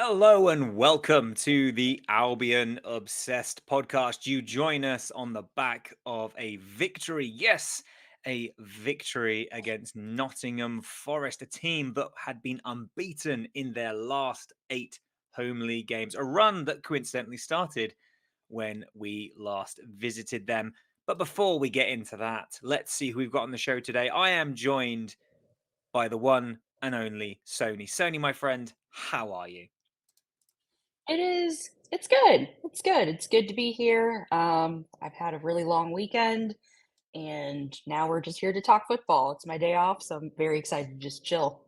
Hello and welcome to the Albion Obsessed podcast. You join us on the back of a victory. Yes, a victory against Nottingham Forest, a team that had been unbeaten in their last 8 home league games. A run that coincidentally started when we last visited them. But before we get into that, let's see who we've got on the show today. I am joined by the one and only Sony. Sony, my friend, how are you? It's good. It's good. It's good to be here. I've had a really long weekend and now we're just here to talk football. It's my day off, so I'm very excited to just chill.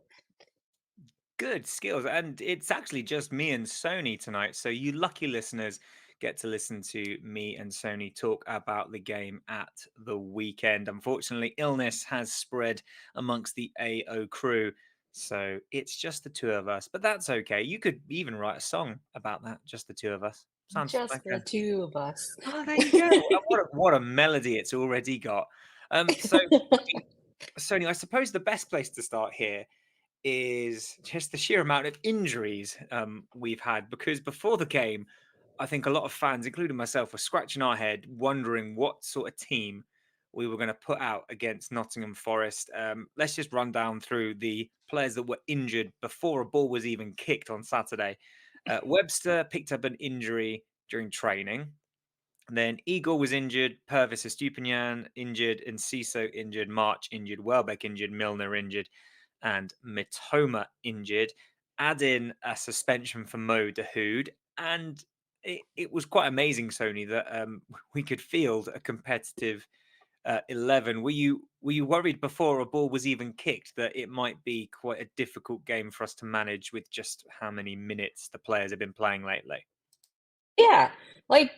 Good skills. And it's actually just me and Sony tonight. So you lucky listeners get to listen to me and Sony talk about the game at the weekend. Unfortunately, illness has spread amongst the AO crew. So it's just the two of us. But that's okay. You could even write a song about that, just the two of us. Sounds Just like the a two of us. oh, there you go. What a melody it's already got. So Sony, I suppose the best place to start here is just the sheer amount of injuries we've had. Because before the game, I think a lot of fans, including myself, were scratching our head, wondering what sort of team we were going to put out against Nottingham Forest. Let's just run down through the players that were injured before a ball was even kicked on Saturday. Webster picked up an injury during training. Then Igor was injured, Purvis Estupinian injured, and Ciso injured, March injured, Welbeck injured, Milner injured, and Mitoma injured. Add in a suspension for Mo Dahoud, and it was quite amazing, Sony, that we could field a competitive 11. Were you worried before a ball was even kicked that it might be quite a difficult game for us to manage with just how many minutes the players have been playing lately? Yeah, like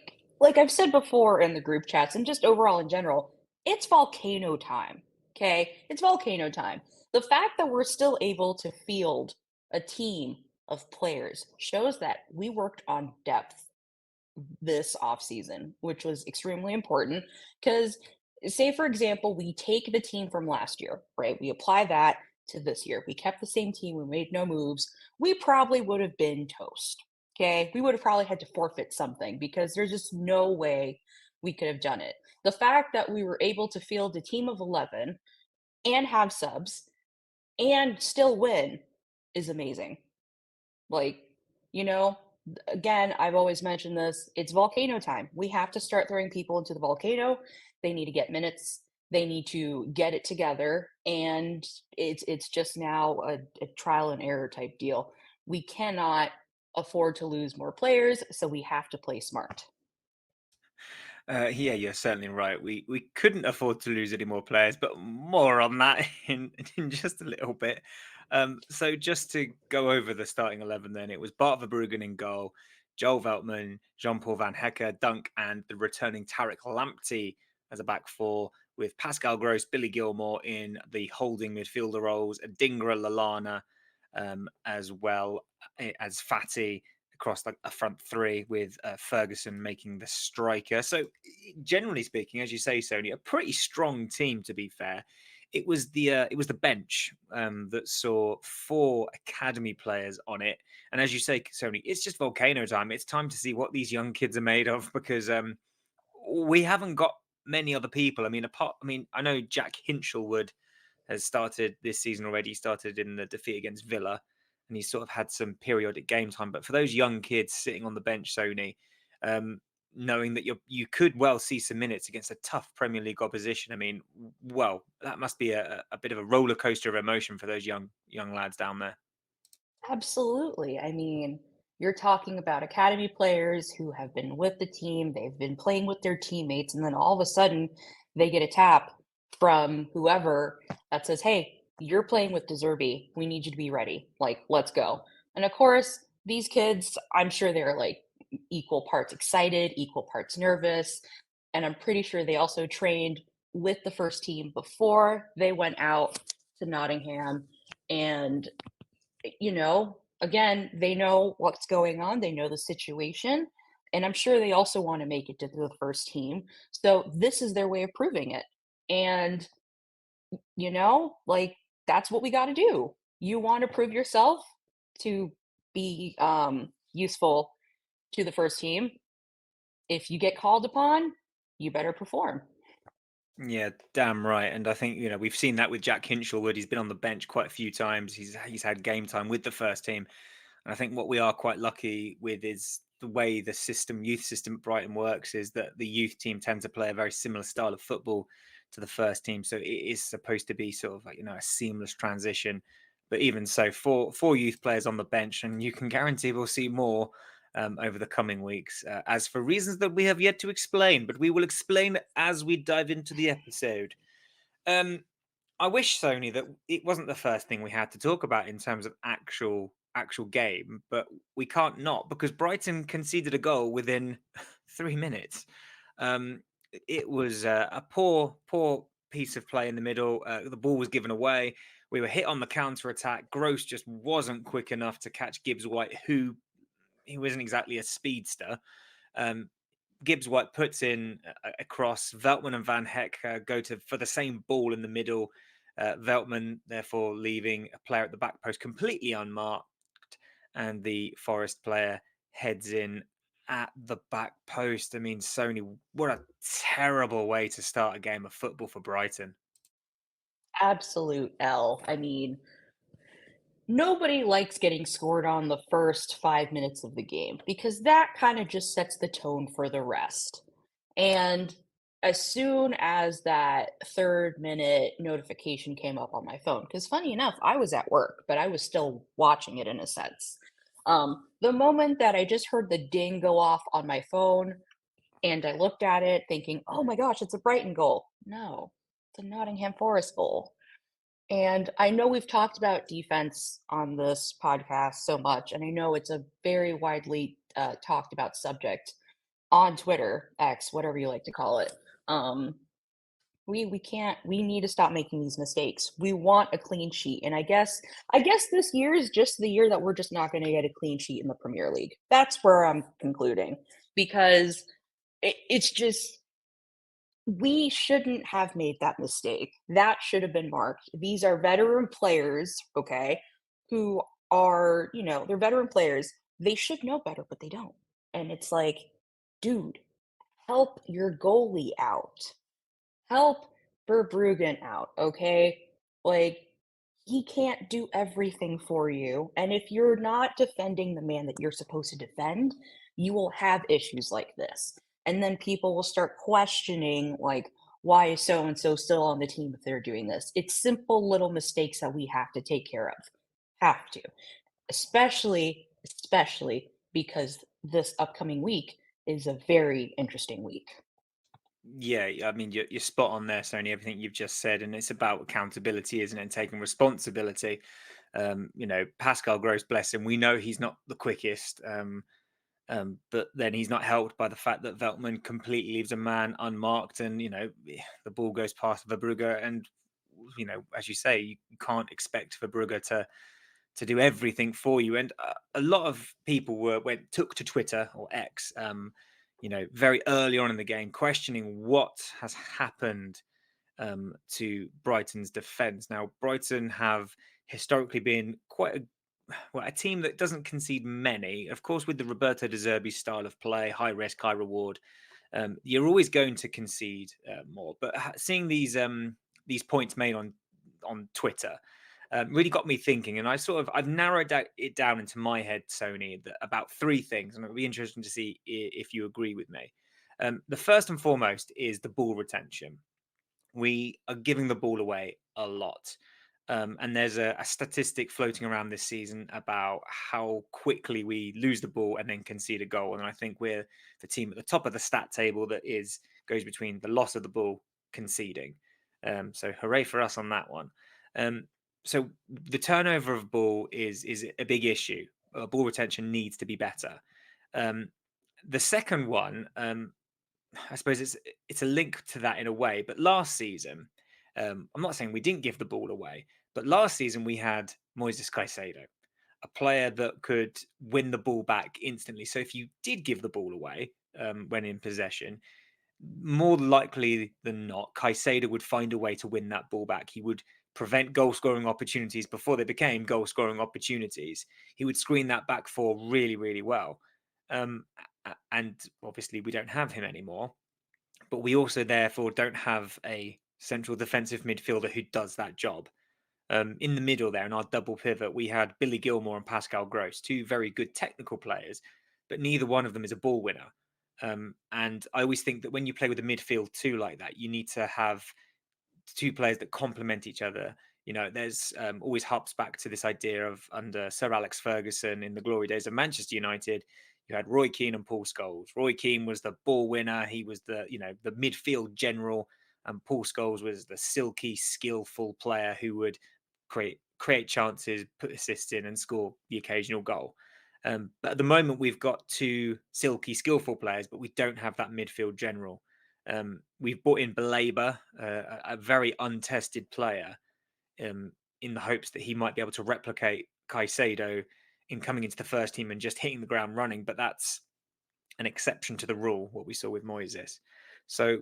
I've said before in the group chats and just overall in general, it's volcano time. Okay? It's volcano time. The fact that we're still able to field a team of players shows that we worked on depth this off season, which was extremely important. Because, say, for example, we take the team from last year, right? We apply that to this year. We kept the same team, we made no moves. We probably would have been toast. Okay. We would have probably had to forfeit something because there's just no way we could have done it. The fact that we were able to field a team of 11 and have subs and still win is amazing. Like, you know, again, I've always mentioned this, it's volcano time. We have to start throwing people into the volcano. They need to get minutes. They need to get it together. And it's just now a trial and error type deal. We cannot afford to lose more players, so we have to play smart. Yeah, you're certainly right. We couldn't afford to lose any more players, but more on that in just a little bit. So just to go over the starting 11, then it was Bart Verbruggen in goal, Joel Veltman, Jean-Paul Van Hecke, Dunk, and the returning Tarek Lamptey as a back four, with Pascal Gross, Billy Gilmore in the holding midfielder roles, Dingra Lalana as well as Fatty across like a front three with Ferguson making the striker. So generally speaking, as you say, Sony, a pretty strong team. To be fair, it was the bench that saw four academy players on it, and as you say, Sony, it's just volcano time. It's time to see what these young kids are made of because we haven't got many other people. I mean, I know Jack Hinchelwood has started this season already. He started in the defeat against Villa, and he's sort of had some periodic game time. But for those young kids sitting on the bench, Sony, um, knowing that you could well see some minutes against a tough Premier League opposition, I mean, well, that must be a bit of a roller coaster of emotion for those young lads down there. Absolutely. I mean, you're talking about academy players who have been with the team, they've been playing with their teammates, and then all of a sudden they get a tap from whoever that says, "Hey, you're playing with Deserby. We need you to be ready. Like, let's go." And of course, these kids, I'm sure they're like equal parts excited, equal parts nervous, and I'm pretty sure they also trained with the first team before they went out to Nottingham and again, they know what's going on, they know the situation, and I'm sure they also want to make it to the first team. So this is their way of proving it. And, like that's what we got to do. You want to prove yourself to be useful to the first team, if you get called upon, you better perform. Yeah, damn right. And I think, we've seen that with Jack Hinshelwood. He's been on the bench quite a few times. He's had game time with the first team. And I think what we are quite lucky with is the way the youth system at Brighton works is that the youth team tend to play a very similar style of football to the first team. So it is supposed to be sort of like, a seamless transition. But even so, four youth players on the bench, and you can guarantee we'll see more over the coming weeks, as for reasons that we have yet to explain, but we will explain as we dive into the episode. Um, I wish, Sony, that it wasn't the first thing we had to talk about in terms of actual game, but we can't not because Brighton conceded a goal within 3 minutes. Um, it was a poor piece of play in the middle. The ball was given away. We were hit on the counter attack. Gross just wasn't quick enough to catch Gibbs White, who he wasn't exactly a speedster. Um, Gibbs White puts in a cross. Veltman and Van Heck go to for the same ball in the middle. Veltman therefore leaving a player at the back post completely unmarked, and the Forest player heads in at the back post. I mean, Sony, what a terrible way to start a game of football for Brighton. Absolute L. I mean, nobody likes getting scored on the first 5 minutes of the game because that kind of just sets the tone for the rest. And as soon as that third minute notification came up on my phone, because funny enough, I was at work, but I was still watching it in a sense. The moment that I just heard the ding go off on my phone and I looked at it thinking, oh my gosh, it's a Brighton goal. No, it's a Nottingham Forest goal. And I know we've talked about defense on this podcast so much, and I know it's a very widely talked about subject on Twitter, X, whatever you like to call it. Um, we need to stop making these mistakes. We want a clean sheet, and I guess this year is just the year that we're just not going to get a clean sheet in the Premier League. That's where I'm concluding because it's just we shouldn't have made that mistake. That should have been marked. These are veteran players, okay, who are, they're veteran players. They should know better, but they don't. And it's like, dude, help your goalie out. Help Verbruggen out, okay? Like, he can't do everything for you. And if you're not defending the man that you're supposed to defend, you will have issues like this. And then people will start questioning, like, why is so and so still on the team if they're doing this? It's simple little mistakes that we have to take care of. Have to. Especially because this upcoming week is a very interesting week. Yeah, I mean, you're spot on there, Sony. Everything you've just said, and it's about accountability, isn't it? And taking responsibility. Pascal Gross, bless him. We know he's not the quickest, but then he's not helped by the fact that Veltman completely leaves a man unmarked, and the ball goes past Verbrugge, and as you say, you can't expect Verbrugge to do everything for you. And a lot of people took to Twitter or X, very early on in the game, questioning what has happened to Brighton's defence. Now, Brighton have historically been a team that doesn't concede many. Of course, with the Roberto De Zerbi style of play, high risk, high reward, you're always going to concede more. But seeing these points made on Twitter really got me thinking, and I've narrowed it down into my head, Sony, about three things, and it'll be interesting to see if you agree with me. The first and foremost is the ball retention. We are giving the ball away a lot. And there's a statistic floating around this season about how quickly we lose the ball and then concede a goal. And I think we're the team at the top of the stat table that goes between the loss of the ball, conceding. So hooray for us on that one. Um, so the turnover of ball is a big issue. Ball retention needs to be better. Um, the second one, I suppose it's a link to that in a way. But last season, I'm not saying we didn't give the ball away, but last season we had Moises Caicedo, a player that could win the ball back instantly. So if you did give the ball away when in possession, more likely than not, Caicedo would find a way to win that ball back. He would prevent goal scoring opportunities before they became goal scoring opportunities. He would screen that back four really, really well. And obviously, we don't have him anymore, but we also therefore don't have a central defensive midfielder who does that job. In the middle there, in our double pivot, we had Billy Gilmore and Pascal Gross, two very good technical players, but neither one of them is a ball winner. And I always think that when you play with a midfield two like that, you need to have two players that complement each other. There's always harps back to this idea of under Sir Alex Ferguson in the glory days of Manchester United. You had Roy Keane and Paul Scholes. Roy Keane was the ball winner. He was the midfield general, and Paul Scholes was the silky, skillful player who would create chances, put assists in, and score the occasional goal. But at the moment, we've got two silky, skillful players, but we don't have that midfield general. We've brought in Baleba, a very untested player, um, in the hopes that he might be able to replicate Caicedo in coming into the first team and just hitting the ground running. But that's an exception to the rule, what we saw with Moises. So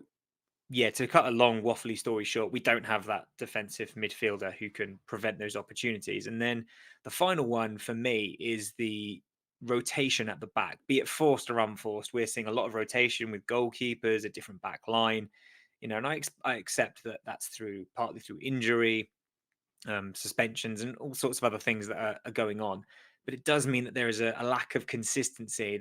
yeah, to cut a long waffly story short, we don't have that defensive midfielder who can prevent those opportunities. And then the final one for me is the rotation at the back, be it forced or unforced. We're seeing a lot of rotation with goalkeepers, a different back line, and I accept that that's partly through injury, suspensions, and all sorts of other things that are going on. But it does mean that there is a lack of consistency.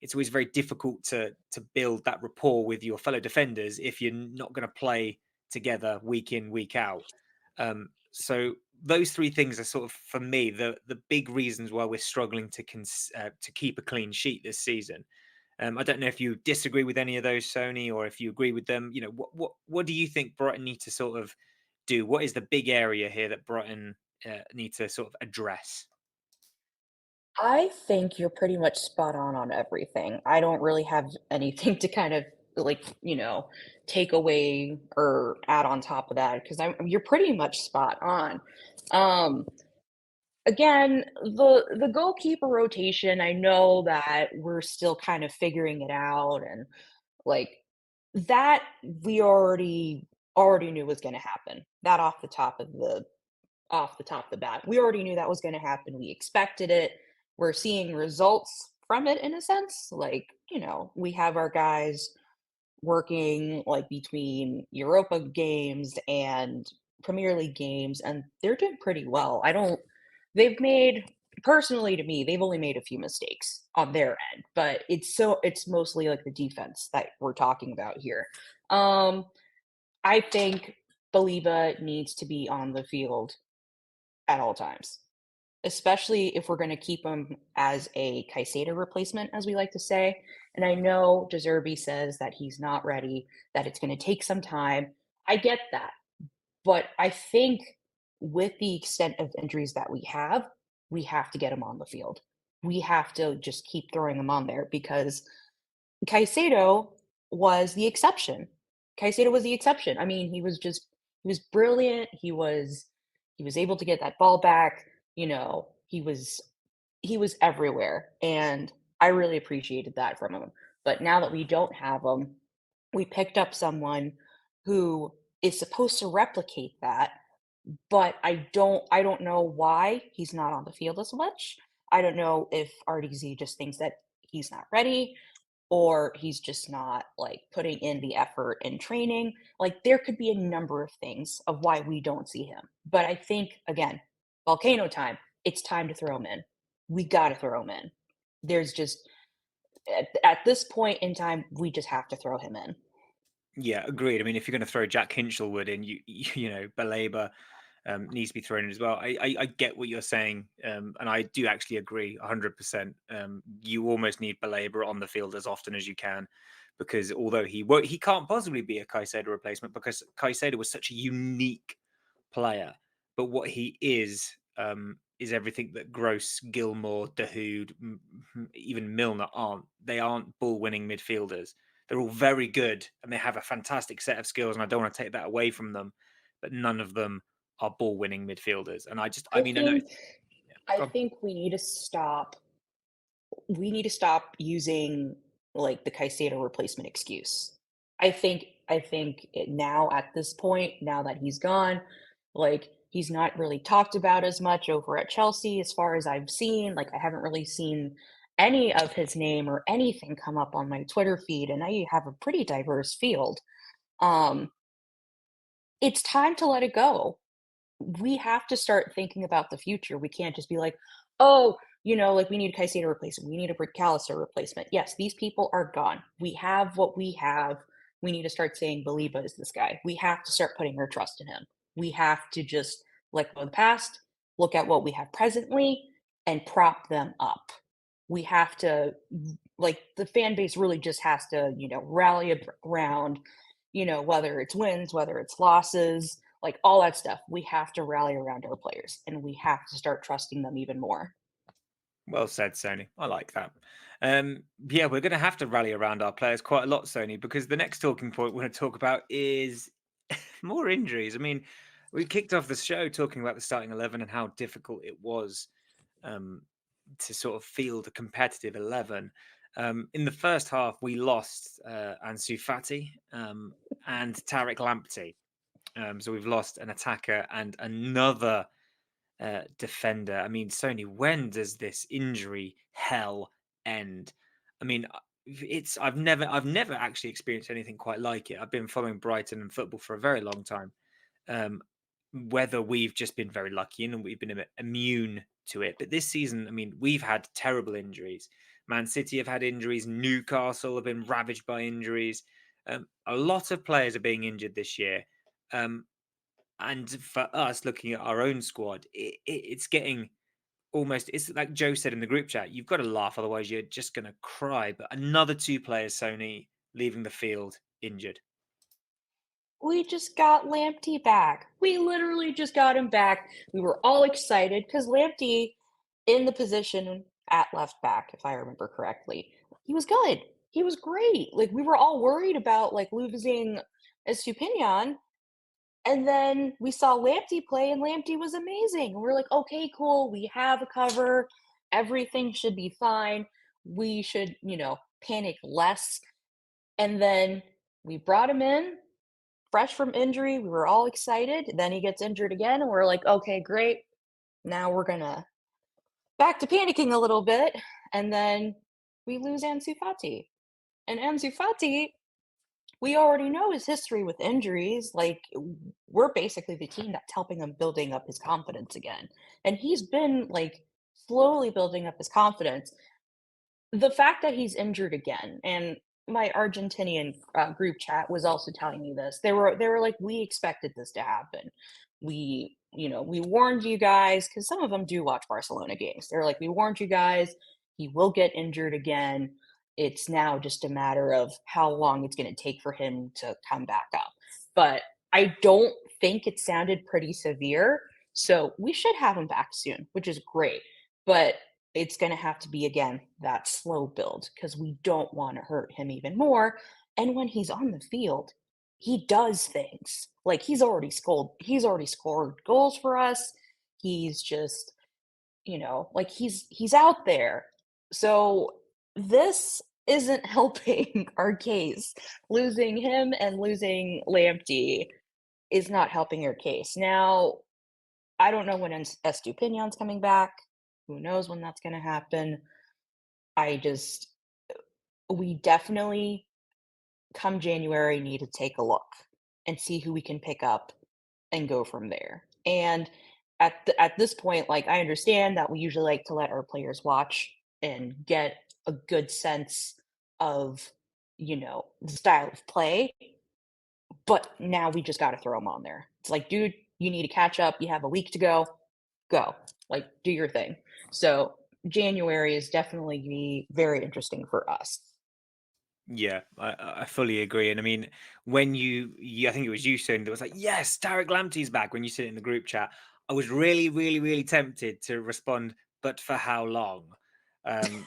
It's always very difficult to build that rapport with your fellow defenders if you're not going to play together week in, week out. So those three things are sort of, for me, the big reasons why we're struggling to keep a clean sheet this season. I don't know if you disagree with any of those, Sony, or if you agree with them. What do you think Brighton need to sort of do? What is the big area here that Brighton need to sort of address? I think you're pretty much spot on everything. I don't really have anything to kind of like, take away or add on top of that because you're pretty much spot on. Um, Again, the goalkeeper rotation, I know that we're still kind of figuring it out and like that we already knew was going to happen. That off the top of the bat. We already knew that was going to happen. We expected it. We're seeing results from it in a sense. Like, we have our guys working like between Europa games and Premier League games, and they're doing pretty well. They've made, personally to me, they've only made a few mistakes on their end, but it's mostly like the defense that we're talking about here. Um, I think Baliba needs to be on the field at all times, especially if we're going to keep him as a Caicedo replacement, as we like to say. And I know De Zerbi says that he's not ready, that it's going to take some time. I get that. But I think with the extent of injuries that we have to get him on the field. We have to just keep throwing him on there because Caicedo was the exception. Caicedo was the exception. I mean, he was brilliant. He was able to get that ball back. He was everywhere, and I really appreciated that from him. But now that we don't have him, we picked up someone who is supposed to replicate that, but I don't know why he's not on the field as much. I don't know if RDZ just thinks that he's not ready or he's just not like putting in the effort in training. Like there could be a number of things of why we don't see him. But I think again, volcano time, it's time to throw him in. We got to throw him in. There's just at this point in time, we just have to throw him in. Yeah, agreed. I mean, if you're going to throw Jack Hinchelwood in, Baleba needs to be thrown in as well. I get what you're saying, and I do actually agree 100%. You almost need Baleba on the field as often as you can, because although he can't possibly be a Caicedo replacement because Caicedo was such a unique player, but what he is everything that Gross, Gilmore, Dahoud, even Milner aren't. They aren't ball-winning midfielders. They're all very good and they have a fantastic set of skills, and I don't want to take that away from them, but none of them are ball-winning midfielders. And I I mean, I know think it's I gone. think we need to stop using like the Caicedo replacement excuse. I think now at this point, now that he's gone, Like, he's not really talked about as much over at Chelsea as far as I've seen. Like, I haven't really seen any of his name or anything come up on my Twitter feed, and I have a pretty diverse field. Um, it's time to let it go. We have to start thinking about the future. We can't just be like, "Oh, like, we need a Caicedo replacement. We need a Brick Callister replacement." Yes, these people are gone. We have what we have. We need to start saying Baliba is this guy. We have to start putting our trust in him. We have to just let go of the past, look at what we have presently, and prop them up. We have to like, the fan base really just has to, rally around, whether it's wins, whether it's losses, like all that stuff. We have to rally around our players and we have to start trusting them even more. Well said, Sony. I like that. Yeah, we're going to have to rally around our players quite a lot, Sony, because the next talking point we're going to talk about is more injuries. I mean, we kicked off the show talking about the starting 11 and how difficult it was um, to sort of field a competitive 11. In the first half, we lost Ansu Fati and Tarek Lamptey. So we've lost an attacker and another defender. I mean, Sony, when does this injury hell end? I mean, I've never actually experienced anything quite like it. I've been following Brighton and football for a very long time. Um, whether we've just been very lucky and we've been immune to it, but this season, I mean, we've had terrible injuries. Man City have had injuries. Newcastle have been ravaged by injuries. A lot of players are being injured this year. Um, and for us, looking at our own squad, it's getting almost, it's like Joe said in the group chat, you've got to laugh, otherwise you're just going to cry. But another two players, Sony, leaving the field injured. We just got Lamptey back. We literally just got him back. We were all excited because Lamptey, in the position at left back, if I remember correctly, he was good. He was great. Like, we were all worried about like losing Estupinian. And then we saw Lamptey play, and Lamptey was amazing. We're like, okay, cool. We have a cover. Everything should be fine. We should, panic less. And then we brought him in fresh from injury. We were all excited. Then he gets injured again, and we're like, okay, great. Now we're gonna back to panicking a little bit. And then we lose Ansu Fati. And Ansu Fati, we already know his history with injuries. Like, we're basically the team that's helping him building up his confidence again. And he's been like slowly building up his confidence. The fact that he's injured again, and my Argentinian, group chat was also telling me this. They were like, "We expected this to happen. We warned you guys because some of them do watch Barcelona games. They're like, "We warned you guys, he will get injured again. It's now just a matter of how long it's gonna take for him to come back up." But I don't think it sounded pretty severe, so we should have him back soon, which is great. But it's gonna have to be, again, that slow build because we don't wanna hurt him even more, and when he's on the field, he does things. Like, he's already scored goals for us. He's just, like, he's out there. So, this isn't helping our case. Losing him and losing Lamptey is not helping our case. Now, I don't know when Estupinion's coming back. Who knows when that's gonna happen? I just we definitely, come January, need to take a look and see who we can pick up and go from there. And at this point, like, I understand that we usually like to let our players watch and get a good sense of, the style of play, but now we just gotta throw them on there. It's like, "Dude, you need to catch up. You have a week to go. Go. Like, do your thing." So, January is definitely be very interesting for us. Yeah, I fully agree. And I mean, when I think it was you saying that was like, yes, Tarek Lamptey's back. When you said it in the group chat, I was really, really, really tempted to respond, but for how long? Um,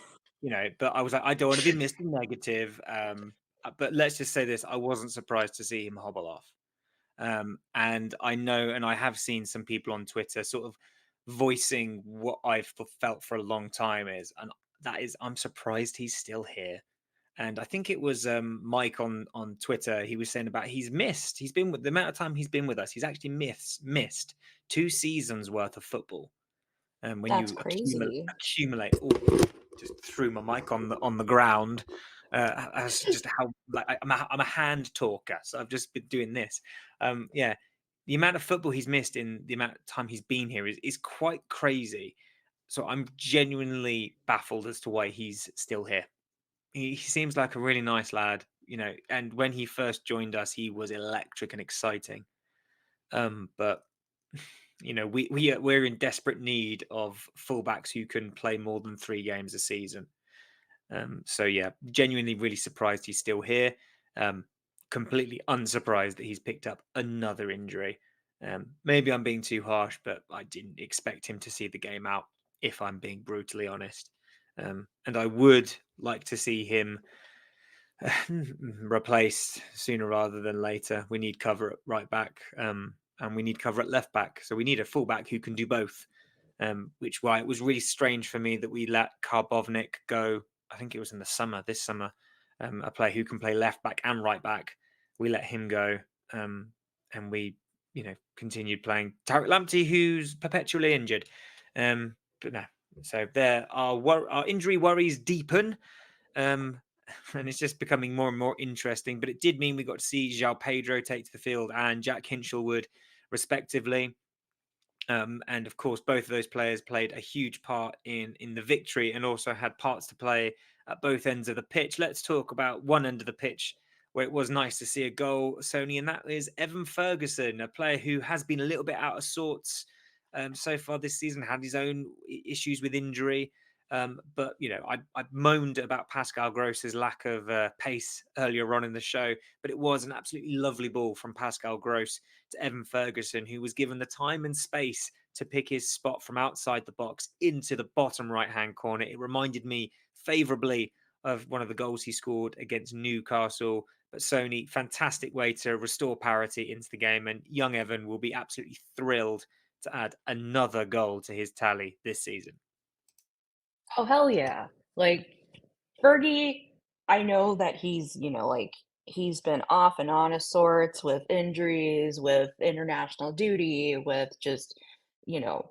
but I was like, I don't want to be Mr. Negative. But let's just say this: I wasn't surprised to see him hobble off. And I know, and I have seen some people on Twitter sort of voicing what I've felt for a long time is, and that is, I'm surprised he's still here. And I think it was Mike on Twitter. He was saying about he's missed. He's been with the amount of time he's been with us. He's actually missed 2 seasons worth of football. And when That's you crazy. accumulate, oh, just threw my mic on the ground. As just how like I'm a hand talker, so I've just been doing this. Yeah, the amount of football he's missed in the amount of time he's been here is quite crazy. So I'm genuinely baffled as to why he's still here. He seems like a really nice lad, and when he first joined us, he was electric and exciting. But we're in desperate need of fullbacks who can play more than 3 games a season. So yeah, genuinely really surprised he's still here. Um, Completely unsurprised that he's picked up another injury. Maybe I'm being too harsh, but I didn't expect him to see the game out, if I'm being brutally honest. And I would like to see him replaced sooner rather than later. We need cover at right back, and we need cover at left back. So we need a fullback who can do both. Which why it was really strange for me that we let Karbovnik go. I think it was in the summer, this summer, a player who can play left back and right back. We let him go, and we, continued playing Tarek Lamptey, who's perpetually injured. But no, so there our injury worries deepen. Um, and it's just becoming more and more interesting. But it did mean we got to see JOAO Pedro take to the field and Jack Hinchelwood, respectively. And of course, both of those players played a huge part in the victory and also had parts to play at both ends of the pitch. Let's talk about one end of the pitch where it was nice to see a goal, Sony, and that is Evan Ferguson, a player who has been a little bit out of sorts so far this season, had his own issues with injury. But I moaned about Pascal Gross's lack of pace earlier on in the show, but it was an absolutely lovely ball from Pascal Gross to Evan Ferguson, who was given the time and space to pick his spot from outside the box into the bottom right hand corner. It reminded me favourably of one of the goals he scored against Newcastle. But Sony, fantastic way to restore parity into the game, and young Evan will be absolutely thrilled to add another goal to his tally this season. Oh, hell yeah. Like, Fergie, I know that he's, like, he's been off and on of sorts with injuries, with international duty, with just,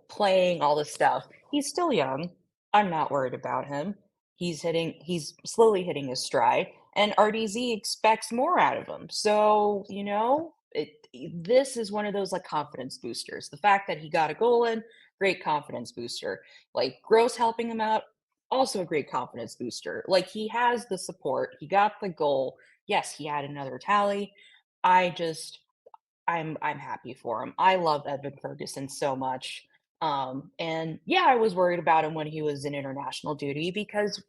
playing all this stuff. He's still young. I'm not worried about him. He's slowly hitting his stride, and RDZ expects more out of him. So, this is one of those like confidence boosters. The fact that he got a goal in, great confidence booster. Like Gross helping him out, also a great confidence booster. Like he has the support, he got the goal. Yes, he had another tally. I just I'm happy for him. I love Evan Ferguson so much. And yeah, I was worried about him when he was in international duty because,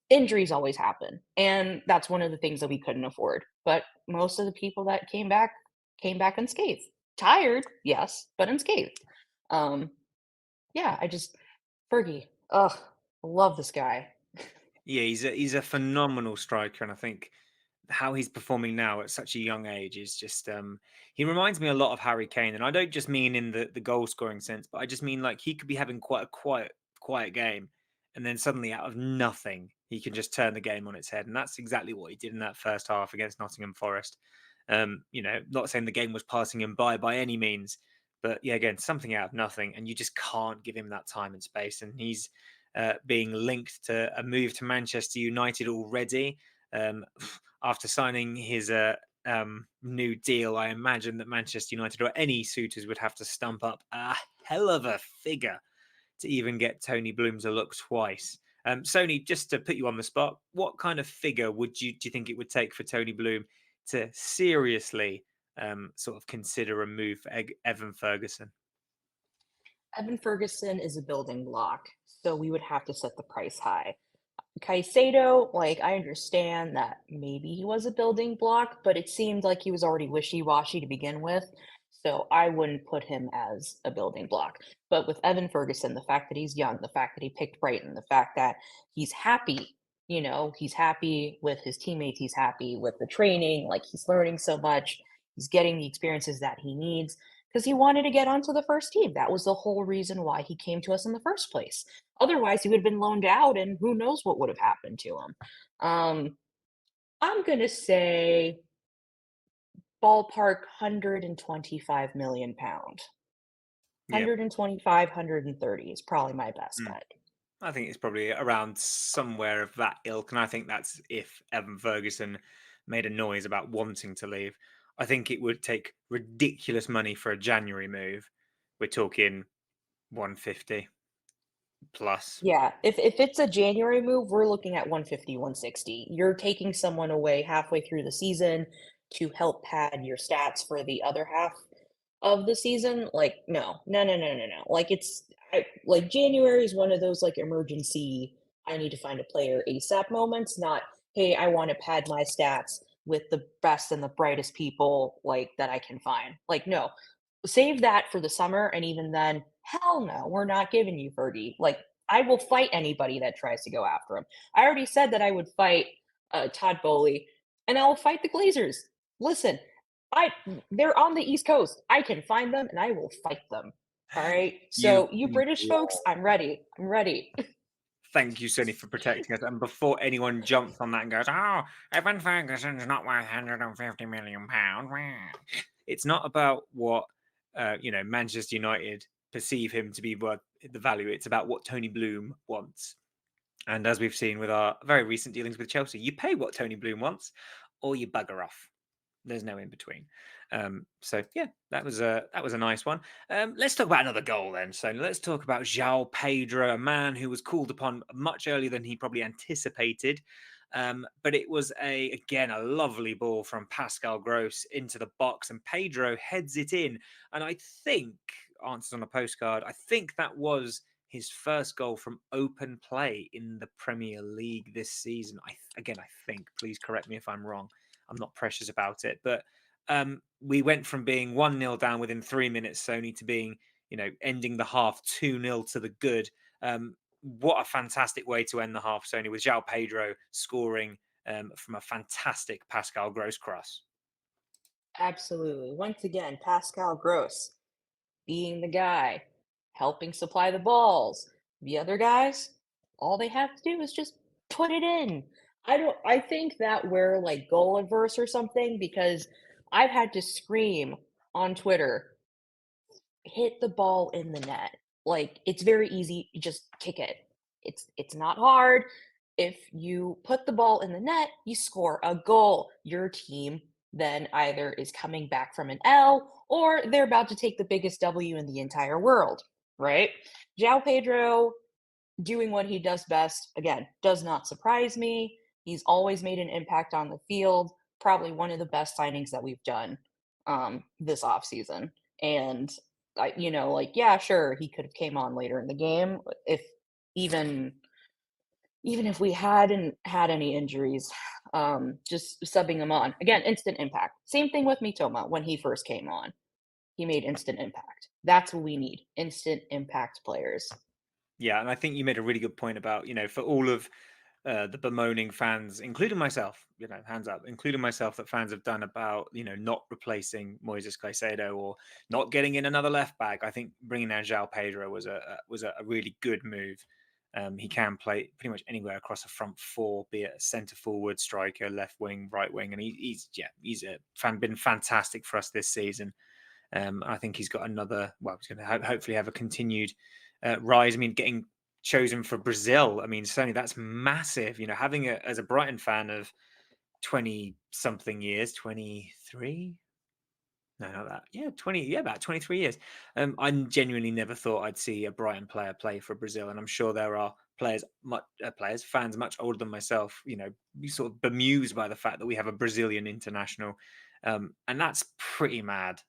injuries always happen. And that's one of the things that we couldn't afford. But most of the people that came back unscathed. Tired, yes, but unscathed. Um, yeah, I just Fergie. Ugh, love this guy. Yeah, he's a phenomenal striker, and I think how he's performing now at such a young age is just he reminds me a lot of Harry Kane, and I don't just mean in the goal scoring sense, but I just mean like he could be having quite a quiet game, and then suddenly out of nothing he can just turn the game on its head, and that's exactly what he did in that first half against Nottingham Forest. Not saying the game was passing him by any means, but yeah, again, something out of nothing, and you just can't give him that time and space, and he's being linked to a move to Manchester United already. Um, After signing his new deal, I imagine that Manchester United or any suitors would have to stump up a hell of a figure to even get Tony Bloom to look twice. Sony, just to put you on the spot, what kind of figure do you think it would take for Tony Bloom to seriously sort of consider a move for Evan Ferguson? Evan Ferguson is a building block, so we would have to set the price high. Caicedo, like, I understand that maybe he was a building block, but it seemed like he was already wishy-washy to begin with, so I wouldn't put him as a building block. But with Evan Ferguson, the fact that he's young, the fact that he picked Brighton, the fact that he's happy, he's happy with his teammates, he's happy with the training, like, he's learning so much, he's getting the experiences that he needs. because he wanted to get onto the first team. That was the whole reason why he came to us in the first place. Otherwise, he would have been loaned out, and who knows what would have happened to him. Um, I'm gonna say ballpark 125 million pound. Yeah. 125, 130 is probably my best Mm. bet. I think it's probably around somewhere of that ilk, and I think that's if Evan Ferguson made a noise about wanting to leave. I think it would take ridiculous money for a January move. We're talking 150 plus. Yeah, if it's a January move, we're looking at 150, 160. You're taking someone away halfway through the season to help pad your stats for the other half of the season. Like, no, no, no, no, no, no. Like like January is one of those like emergency, I need to find a player ASAP moments, not, hey, I want to pad my stats with the best and the brightest people like that I can find. Like, no, save that for the summer. And even then, hell no, we're not giving you Fergie. Like, I will fight anybody that tries to go after him. I already said that I would fight Todd Bowley, and I will fight the Glazers. Listen, I they're on the East Coast. I can find them, and I will fight them. All right. You, So you you British folks, I'm ready. I'm ready. Thank you, Sony, for protecting us. And before anyone jumps on that and goes, "Oh, Evan Ferguson's not worth £150 million," it's not about what Manchester United perceive him to be worth the value. It's about what Tony Bloom wants. And as we've seen with our very recent dealings with Chelsea, you pay what Tony Bloom wants, or you bugger off. There's no in between. So yeah, that was a nice one. Let's talk about another goal then. So let's talk about JOAO Pedro, a man who was called upon much earlier than he probably anticipated. But it was a lovely ball from Pascal Gross into the box, and Pedro heads it in. And I think, answers on a postcard, I think that was his first goal from open play in the Premier League this season. I think. Please correct me if I'm wrong. I'm not precious about it, but we went from being 1-0 down within 3 minutes, Sony, to being, ending the half 2-0 to the good. What a fantastic way to end the half, Sony, with João Pedro scoring from a fantastic Pascal Gross cross. Absolutely. Once again, Pascal Gross being the guy, helping supply the balls. The other guys, all they have to do is just put it in. I think that we're like goal adverse or something because I've had to scream on Twitter, hit the ball in the net. Like it's very easy, you just kick it. It's not hard. If you put the ball in the net, you score a goal. Your team then either is coming back from an L or they're about to take the biggest W in the entire world, right? João Pedro doing what he does best, again, does not surprise me. He's always made an impact on the field, probably one of the best signings that we've done this offseason. And like, yeah, sure, he could have came on later in the game if even even if we hadn't had any injuries, just subbing him on. Again, instant impact. Same thing with Mitoma when he first came on. He made instant impact. That's what we need. Instant impact players. Yeah, and I think you made a really good point about, for all of the bemoaning fans, including myself, hands up, including myself, that fans have done about, not replacing Moises Caicedo or not getting in another left back. I think bringing down João Pedro was a really good move. He can play pretty much anywhere across a front four, be it a centre forward, striker, left wing, right wing, and he's been fantastic for us this season. I think he's got another. Well, he's going to hopefully have a continued rise. I mean, getting chosen for Brazil. I mean, Sony, that's massive. Having as a Brighton fan of 20 something years, 23. No, not that. Yeah, 20. Yeah, about 23 years. I genuinely never thought I'd see a Brighton player play for Brazil, and I'm sure there are fans much older than myself. Be sort of bemused by the fact that we have a Brazilian international, and that's pretty mad.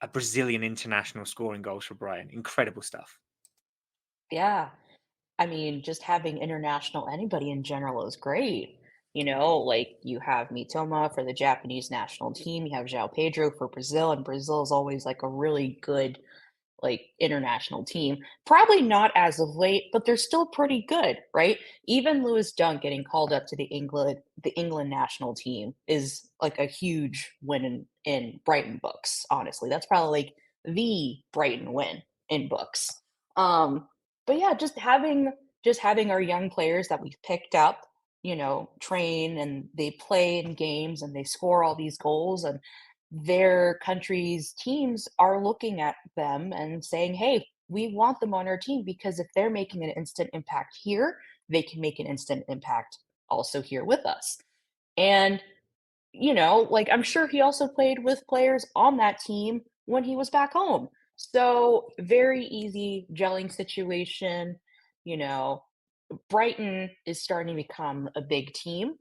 A Brazilian international scoring goals for Brighton. Incredible stuff. Yeah. I mean, just having international anybody in general is great. Like you have Mitoma for the Japanese national team, you have João Pedro for Brazil, and Brazil is always like a really good like international team. Probably not as of late, but they're still pretty good, right? Even Lewis Dunk getting called up to the England national team is like a huge win in Brighton books, honestly. That's probably like the Brighton win in books. Um, but yeah, just having our young players that we've picked up, train and they play in games and they score all these goals and their country's teams are looking at them and saying, "Hey, we want them on our team because if they're making an instant impact here, they can make an instant impact also here with us." And like I'm sure he also played with players on that team when he was back home. So very easy gelling situation. You know, Brighton is starting to become a big team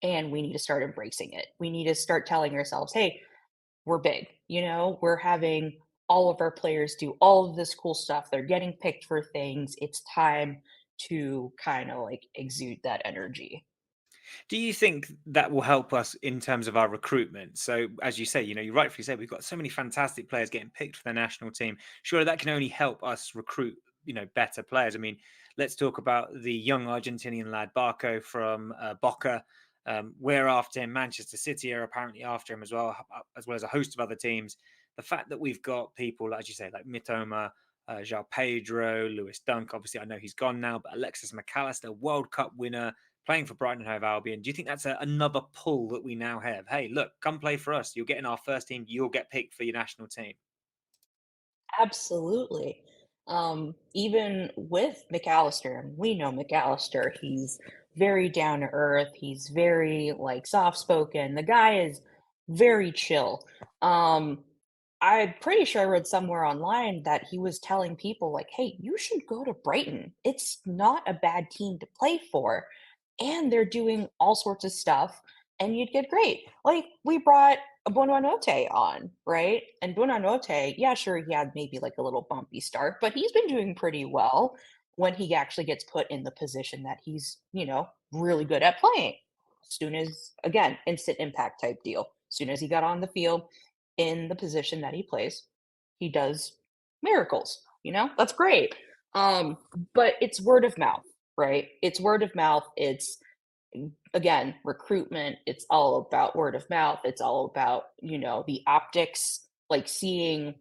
and we need to start embracing it. We need to start telling ourselves, hey, we're big, we're having all of our players do all of this cool stuff. They're getting picked for things. It's time to kind of like exude that energy. Do you think that will help us in terms of our recruitment? So, as you say, you rightfully say we've got so many fantastic players getting picked for the national team. Surely that can only help us recruit, better players. I mean, let's talk about the young Argentinian lad Barco from Boca. We're after him. Manchester City are apparently after him as well as a host of other teams. The fact that we've got people, as you say, like Mitoma, JOAO Pedro, Lewis Dunk. Obviously, I know he's gone now, but Alexis McAllister, World Cup winner, playing for Brighton and Hove Albion. Do you think that's another pull that we now have? Hey, look, come play for us. You'll get in our first team. You'll get picked for your national team. Absolutely. Even with McAllister, and we know McAllister, he's very down to earth. He's very like soft spoken. The guy is very chill. Um, I'm pretty sure I read somewhere online that he was telling people like, "Hey, you should go to Brighton. It's not a bad team to play for, and they're doing all sorts of stuff, and you'd get great." Like we brought Buonanotte on, right? And Buonanotte, yeah, sure, he had maybe like a little bumpy start, but he's been doing pretty well when he actually gets put in the position that he's, really good at playing. Soon as, again, instant impact type deal. Soon as he got on the field in the position that he plays, he does miracles, That's great. Um, but it's word of mouth, right? It's word of mouth. It's again, recruitment, it's all about word of mouth. It's all about, the optics, like seeing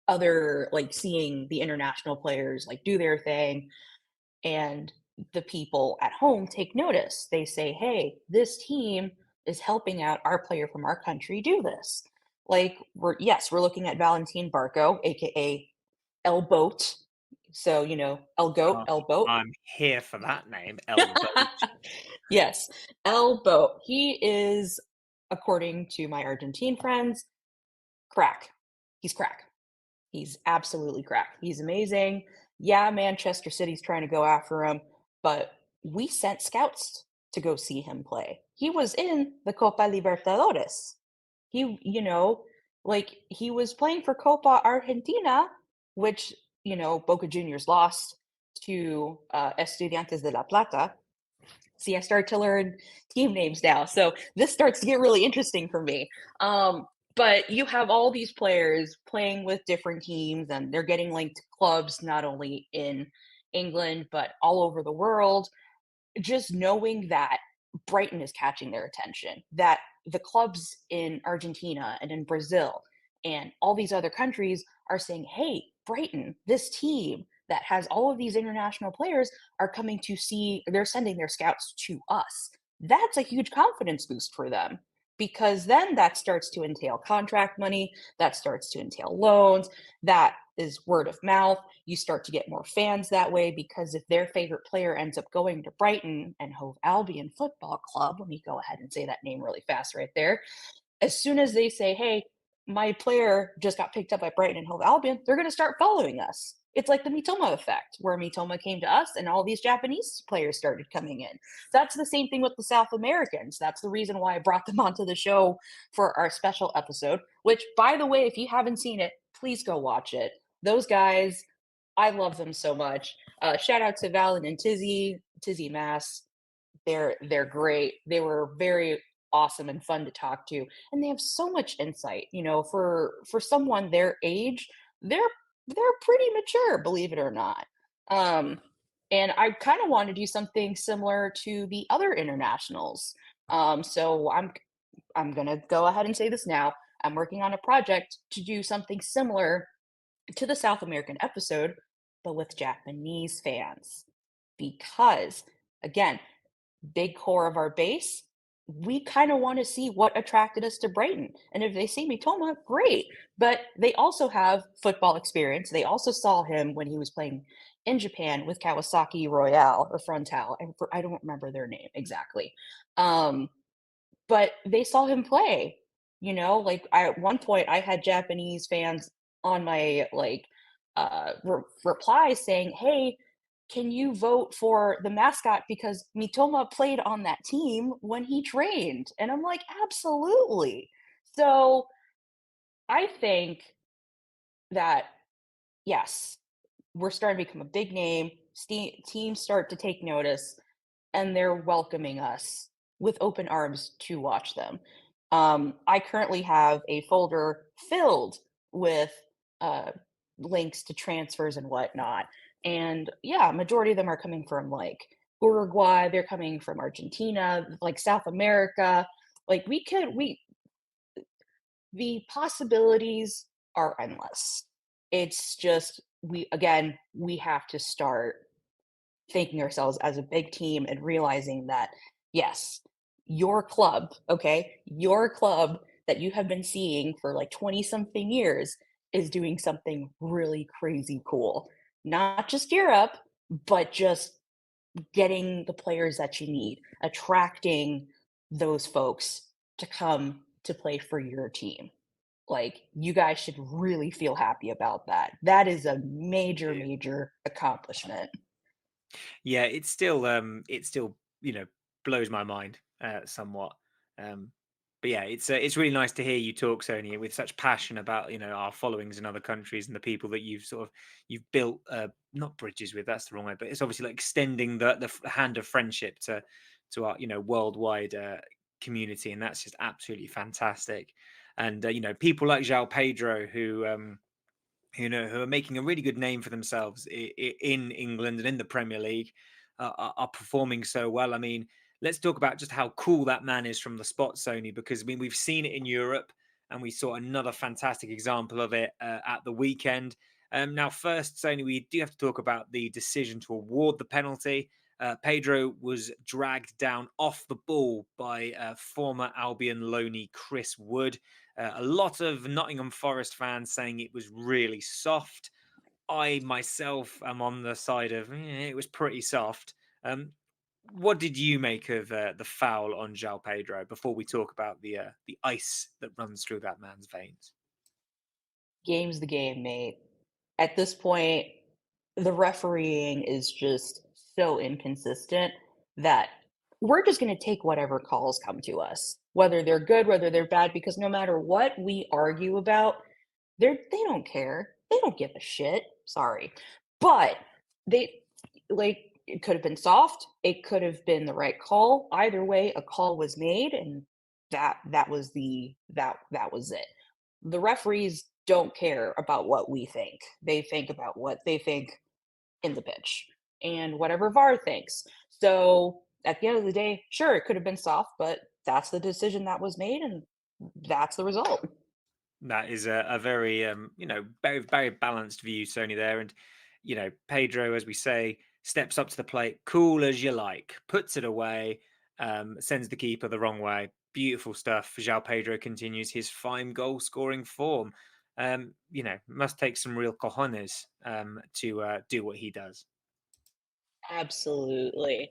the international players like do their thing and the people at home take notice. They say, "Hey, this team is helping out our player from our country do this." Like we're looking at Valentin Barco, aka El Boat. So, El Goat, Oh, El Boat. I'm here for that name, Elbow. Yes, El Boat. He is, according to my Argentine friends, crack. He's crack. He's absolutely crack. He's amazing. Yeah, Manchester City's trying to go after him, but we sent scouts to go see him play. He was in the Copa Libertadores. He was playing for Copa Argentina, which, Boca Juniors lost to Estudiantes de La Plata. See, I start to learn team names now. So this starts to get really interesting for me. But you have all these players playing with different teams, and they're getting linked to clubs not only in England, but all over the world. Just knowing that Brighton is catching their attention, that the clubs in Argentina and in Brazil and all these other countries are saying, "Hey, Brighton, this team that has all of these international players are coming to see, they're sending their scouts to us." That's a huge confidence boost for them because then that starts to entail contract money, that starts to entail loans, that is word of mouth. You start to get more fans that way because if their favorite player ends up going to Brighton and Hove Albion Football Club, let me go ahead and say that name really fast right there. As soon as they say, "Hey, my player just got picked up by Brighton and Hove Albion," they're going to start following us. It's like the Mitoma effect, where Mitoma came to us and all these Japanese players started coming in. That's the same thing with the South Americans. That's the reason why I brought them onto the show for our special episode, which, by the way, if you haven't seen it, please go watch it. Those guys, I love them so much. Shout out to Valen and Tizzy Mass. They're great. They were very awesome and fun to talk to, and they have so much insight. For someone their age, they're they're pretty mature, believe it or not. Um, and I kind of want to do something similar to the other internationals. So I'm gonna go ahead and say this now. I'm working on a project to do something similar to the South American episode, but with Japanese fans. Because, again, big core of our base, we kind of want to see what attracted us to Brighton. And if they see Mitoma, great. But they also have football experience. They also saw him when he was playing in Japan with Kawasaki Royale or Frontal. I don't remember their name exactly. Um, but they saw him play, like, at one point, I had Japanese fans on my, like, replies saying, "Hey, can you vote for the mascot because Mitoma played on that team when he trained?" And I'm like, "Absolutely." So, I think that, yes, we're starting to become a big name, teams start to take notice, and they're welcoming us with open arms to watch them. I currently have a folder filled with uh, links to transfers and whatnot. And yeah, majority of them are coming from like Uruguay, they're coming from Argentina, like South America. Like the possibilities are endless. It's just we have to start thinking ourselves as a big team and realizing that yes, your club, okay, your club that you have been seeing for like 20 something years is doing something really crazy cool. Not just Europe, but just getting the players that you need, attracting those folks to come to play for your team. Like, you guys should really feel happy about that. That is a major, major accomplishment. Yeah, it still, blows my mind somewhat. Um, but yeah, it's really nice to hear you talk, Sony, with such passion about our followings in other countries and the people that you've built not bridges with. That's the wrong way, but it's obviously like extending the hand of friendship to our worldwide community, and that's just absolutely fantastic. And people like João Pedro who are making a really good name for themselves in England and in the Premier League, are performing so well. I mean, let's talk about just how cool that man is from the spot, Sony, because I mean we've seen it in Europe, and we saw another fantastic example of it at the weekend. Now, first, Sony, we do have to talk about the decision to award the penalty. Pedro was dragged down off the ball by former Albion loanee Chris Wood. A lot of Nottingham Forest fans saying it was really soft. I myself am on the side of it was pretty soft. What did you make of the foul on João Pedro before we talk about the ice that runs through that man's veins? Game's the game, mate. At this point, the refereeing is just so inconsistent that we're just going to take whatever calls come to us, whether they're good, whether they're bad, because no matter what we argue about, they don't care. They don't give a shit. Sorry. But they like it could have been soft, it could have been the right call. Either way, a call was made and that was it. The referees don't care about what we think. They think about what they think in the pitch and whatever VAR thinks. So at the end of the day, sure, it could have been soft, but that's the decision that was made and that's the result. That is a very very very balanced view, Sony there, and Pedro, as we say, steps up to the plate, cool as you like, puts it away, sends the keeper the wrong way. Beautiful stuff. João Pedro continues his fine goal scoring form. Must take some real cojones to do what he does. Absolutely.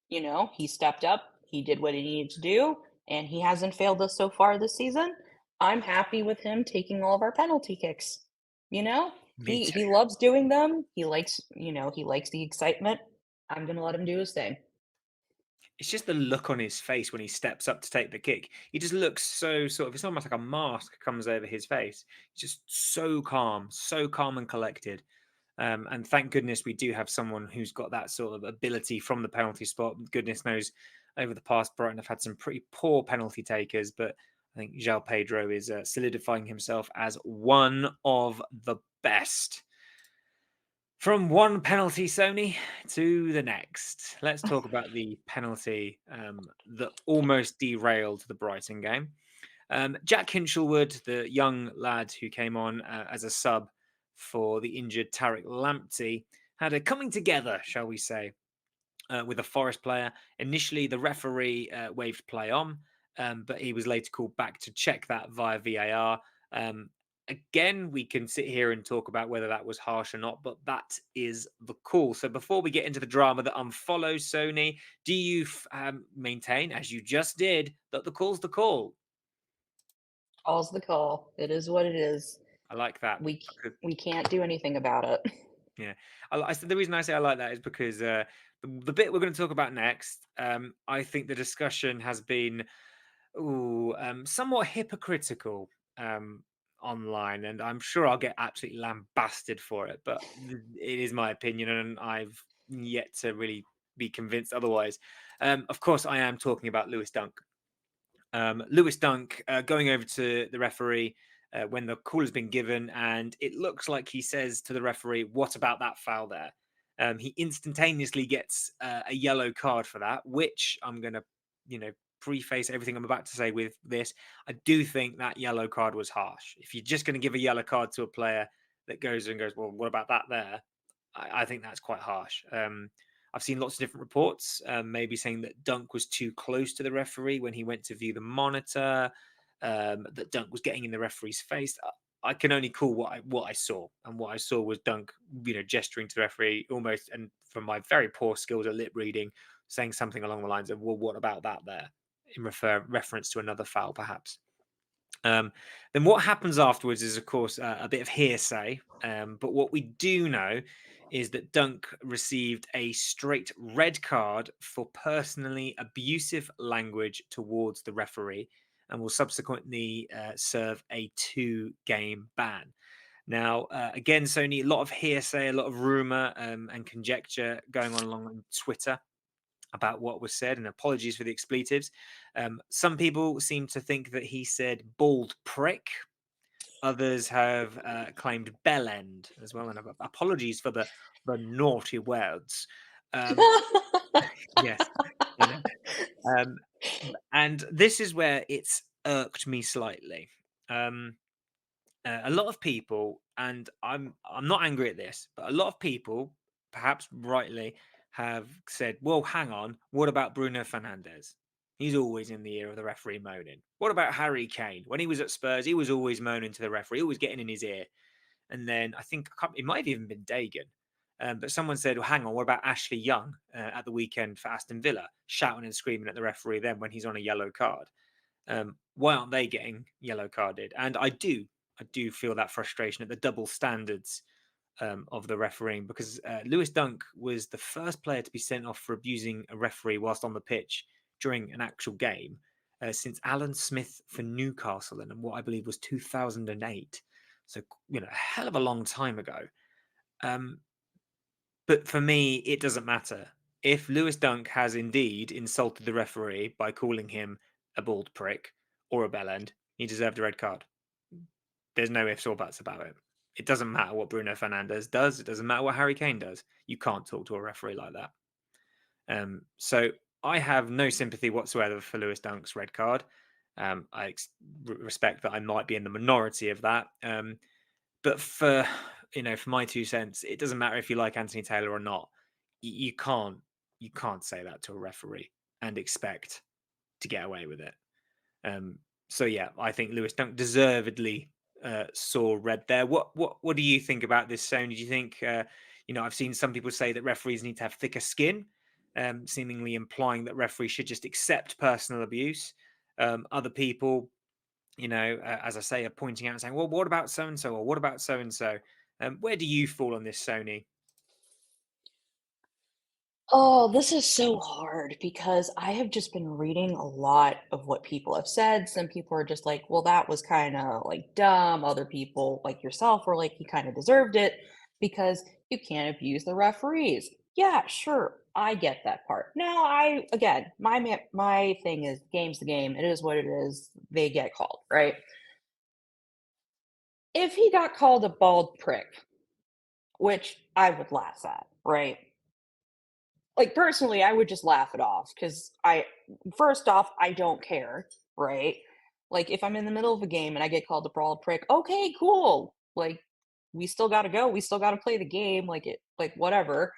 He stepped up, he did what he needed to do, and he hasn't failed us so far this season. I'm happy with him taking all of our penalty kicks. You know, Me he too. he loves doing them. He likes the excitement. I'm gonna let him do his thing. It's just the look on his face when he steps up to take the kick. He just looks so sort of, it's almost like a mask comes over his face. He's just so calm and collected. And thank goodness we do have someone who's got that sort of ability from the penalty spot. Goodness knows, over the past, Brighton have had some pretty poor penalty takers, but I think João Pedro is solidifying himself as one of the best. From one penalty, Sony, to the next. Let's talk about the penalty that almost derailed the Brighton game. Jack Hinchelwood, the young lad who came on as a sub for the injured Tarek Lamptey, had a coming together, shall we say, with a Forest player. Initially, the referee waved play on, but he was later called back to check that via VAR. Um, Again, we can sit here and talk about whether that was harsh or not, but that is the call. So before we get into the drama that unfollows Sony, do you maintain, as you just did, that the call's the call? All's the call. It is what it is. I like that. We can't do anything about it. Yeah, the reason I say I like that is because the bit we're going to talk about next, I think the discussion has been somewhat hypocritical um, online, and I'm sure I'll get absolutely lambasted for it. But it is my opinion, and I've yet to really be convinced otherwise. Of course, I am talking about Lewis Dunk. Lewis Dunk going over to the referee when the call has been given, and it looks like he says to the referee, "What about that foul there?" He instantaneously gets a yellow card for that, which I'm going to, preface everything I'm about to say with this. I do think that yellow card was harsh. If you're just going to give a yellow card to a player that goes and goes, "Well, what about that there?" I think that's quite harsh. I've seen lots of different reports, maybe saying that Dunk was too close to the referee when he went to view the monitor, that Dunk was getting in the referee's face. I can only call what I saw, and what I saw was Dunk, gesturing to the referee almost, and from my very poor skills at lip reading, saying something along the lines of, "Well, what about that there?" in reference to another foul, perhaps. Um, then what happens afterwards is, of course, a bit of hearsay. But what we do know is that Dunk received a straight red card for personally abusive language towards the referee and will subsequently serve a 2-game ban. Now, again, Sony, a lot of hearsay, a lot of rumor and conjecture going on along Twitter about what was said, and apologies for the expletives. Some people seem to think that he said bald prick. Others have claimed bell end as well, and apologies for the naughty words. Um, yes, I know. Um, and this is where it's irked me slightly. Um, a lot of people, and I'm not angry at this, but a lot of people, perhaps rightly, have said, "Well, hang on, what about Bruno Fernandes? He's always in the ear of the referee moaning. What about Harry Kane? When he was at Spurs, he was always moaning to the referee, always getting in his ear." And then I think it might have even been Dagan. But someone said, well, hang on, what about Ashley Young at the weekend for Aston Villa, shouting and screaming at the referee then when he's on a yellow card? Why aren't they getting yellow carded? And I do feel that frustration at the double standards of the refereeing, because Lewis Dunk was the first player to be sent off for abusing a referee whilst on the pitch during an actual game since Alan Smith for Newcastle in what I believe was 2008. So, a hell of a long time ago. Um, but for me, it doesn't matter. If Lewis Dunk has indeed insulted the referee by calling him a bald prick or a bellend, he deserved a red card. There's no ifs or buts about it. It doesn't matter what Bruno Fernandes does. It doesn't matter what Harry Kane does. You can't talk to a referee like that. So I have no sympathy whatsoever for Lewis Dunk's red card. I respect that I might be in the minority of that. But for my 2 cents, it doesn't matter if you like Anthony Taylor or not. You can't say that to a referee and expect to get away with it. Um, so yeah, I think Lewis Dunk deservedly saw red there. What do you think about this, Sony? Do you think I've seen some people say that referees need to have thicker skin, seemingly implying that referees should just accept personal abuse. Other people, as I say, are pointing out and saying, "Well, what about so and so, or what about so and so?" Where do you fall on this, Sony? Oh, this is so hard because I have just been reading a lot of what people have said. Some people are just like, well, that was kind of like dumb. Other people, like yourself, were like, he kind of deserved it because you can't abuse the referees. Yeah, sure. I get that part. Now, again, my thing is game's the game. It is what it is. They get called, right? If he got called a bald prick, which I would laugh at, right? Like, personally, I would just laugh it off because first off, I don't care, right? Like, if I'm in the middle of a game and I get called a brawl prick, okay, cool. Like, we still gotta go. We still gotta play the game. Like whatever.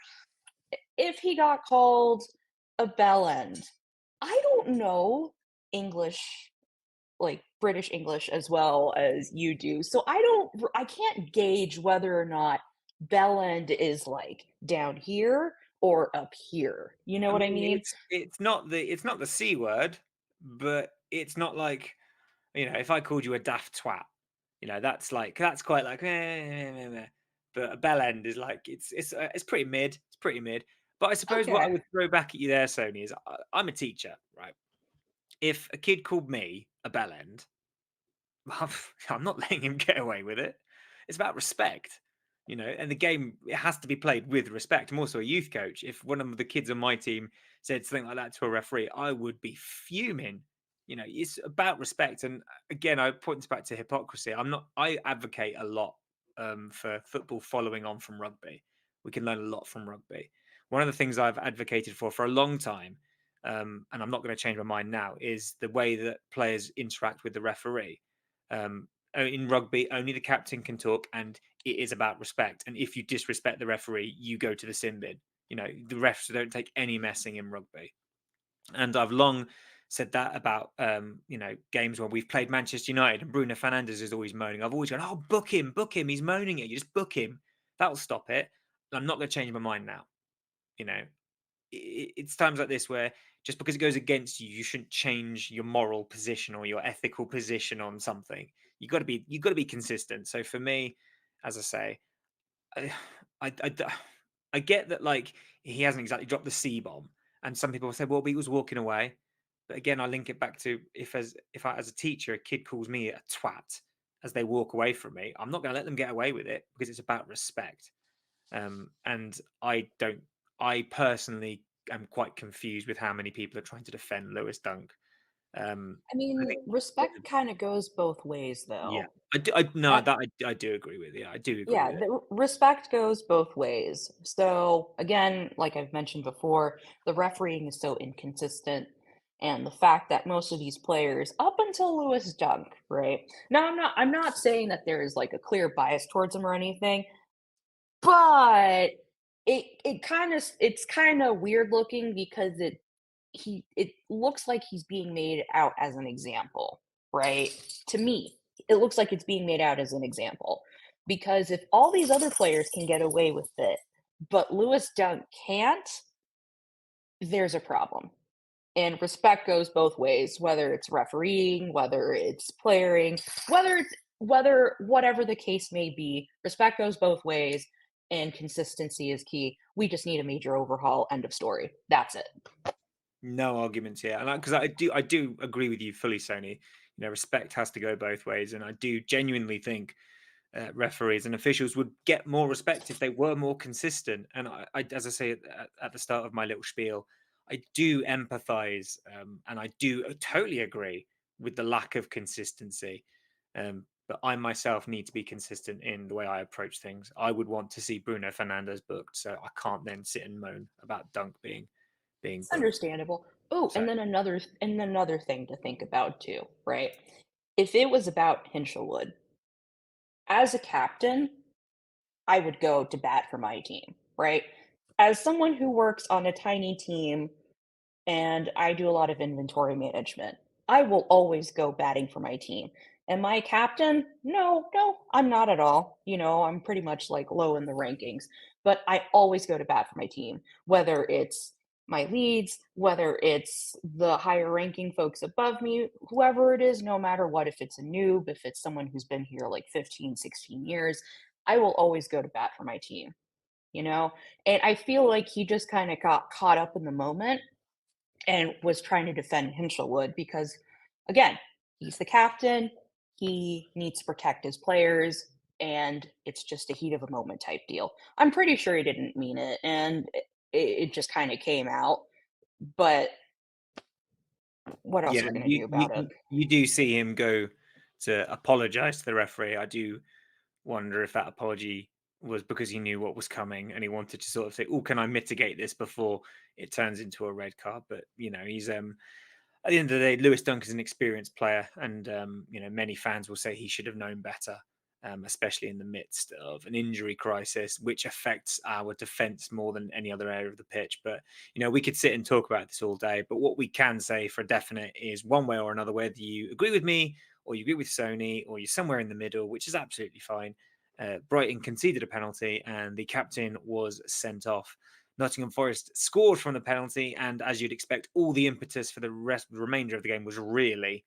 If he got called a bell end, I don't know English, like British English as well as you do. So I can't gauge whether or not bell end is like down here or up here. You know I what I mean, mean? it's not the C word, but it's not like, if I called you a daft twat, that's quite like, but a bell end is like it's pretty mid. It's pretty mid. But I suppose what I Okay. would throw back at you there, Sony, is I'm a teacher, right? If a kid called me a bell end, I'm not letting him get away with it. It's about respect, and the game, it has to be played with respect. I'm also a youth coach. If one of the kids on my team said something like that to a referee, I would be fuming. It's about respect. And again, I point this back to hypocrisy. I advocate a lot for football following on from rugby. We can learn a lot from rugby. One of the things I've advocated for a long time, and I'm not going to change my mind now, is the way that players interact with the referee. In rugby, only the captain can talk, and it is about respect. And if you disrespect the referee, you go to the sin bin. The refs don't take any messing in rugby. And I've long said that about games where we've played Manchester United and Bruno Fernandes is always moaning. I've always gone, oh, book him. He's moaning it. You just book him. That'll stop it. I'm not going to change my mind now. You know, it's times like this where just because it goes against you, you shouldn't change your moral position or your ethical position on something. You got to be consistent. So for me, as I say, I, I I get that, like, he hasn't exactly dropped the C bomb, and some people say, well, he was walking away. But again, I link it back to, if I, as a teacher, a kid calls me a twat as they walk away from me, I'm not going to let them get away with it because it's about respect. And I personally am quite confused with how many people are trying to defend Lewis Dunk. I I mean, think, respect kind of goes both ways, yeah, though. no, That that I do agree with. Yeah, I do agree Yeah, with it. the respect goes both ways. So again, like I've mentioned before, the refereeing is so inconsistent, and the fact that most of these players, up until Lewis Dunk, right? Now, I'm not saying that there is like a clear bias towards him or anything, but it's kind of weird looking because it looks like he's being made out as an example, right? To me, it looks like it's being made out as an example because if all these other players can get away with it, but Lewis Dunk can't, there's a problem. And respect goes both ways, whether it's refereeing, whether it's playering, whether whatever the case may be, respect goes both ways and consistency is key. We just need a major overhaul. End of story. That's it. No arguments here, and because I do agree with you fully, Sony. Respect has to go both ways, and I do genuinely think referees and officials would get more respect if they were more consistent. And as I say at the start of my little spiel, I do empathise, and I do totally agree with the lack of consistency. But I myself need to be consistent in the way I approach things. I would want to see Bruno Fernandes booked, so I can't then sit and moan about Dunk being It's booked. understandable. Oh, So and another thing to think about too, right? If it was about Hinshelwood, as a captain, I would go to bat for my team, right? As someone who works on a tiny team and I do a lot of inventory management. I will always go batting for my team. Am I captain? No, no, I'm not at all. I'm pretty much like low in the rankings, but I always go to bat for my team, whether it's my leads, whether it's the higher ranking folks above me, whoever it is, no matter what, if it's a noob, if it's someone who's been here like 15, 16 years, I will always go to bat for my team, you know? And I feel like he just kind of got caught up in the moment and was trying to defend Hinshelwood because, again, he's the captain. He needs to protect his players, and it's just a heat of a moment type deal. I'm pretty sure he didn't mean it, and it just kind of came out. But what else yeah, are we and going to do about it? you do see him go to apologize to the referee. I do wonder if that apology was because he knew what was coming and he wanted to sort of say, "Oh, can I mitigate this before it turns into a red card?" But he's at the end of the day, Lewis Dunk is an experienced player, and many fans will say he should have known better, especially in the midst of an injury crisis, which affects our defence more than any other area of the pitch. But we could sit and talk about this all day. But what we can say for definite is one way or another, whether you agree with me or you agree with Sony or you're somewhere in the middle, which is absolutely fine. Brighton conceded a penalty, and the captain was sent off. Nottingham Forest scored from the penalty, and as you'd expect, all the impetus for the remainder of the game was really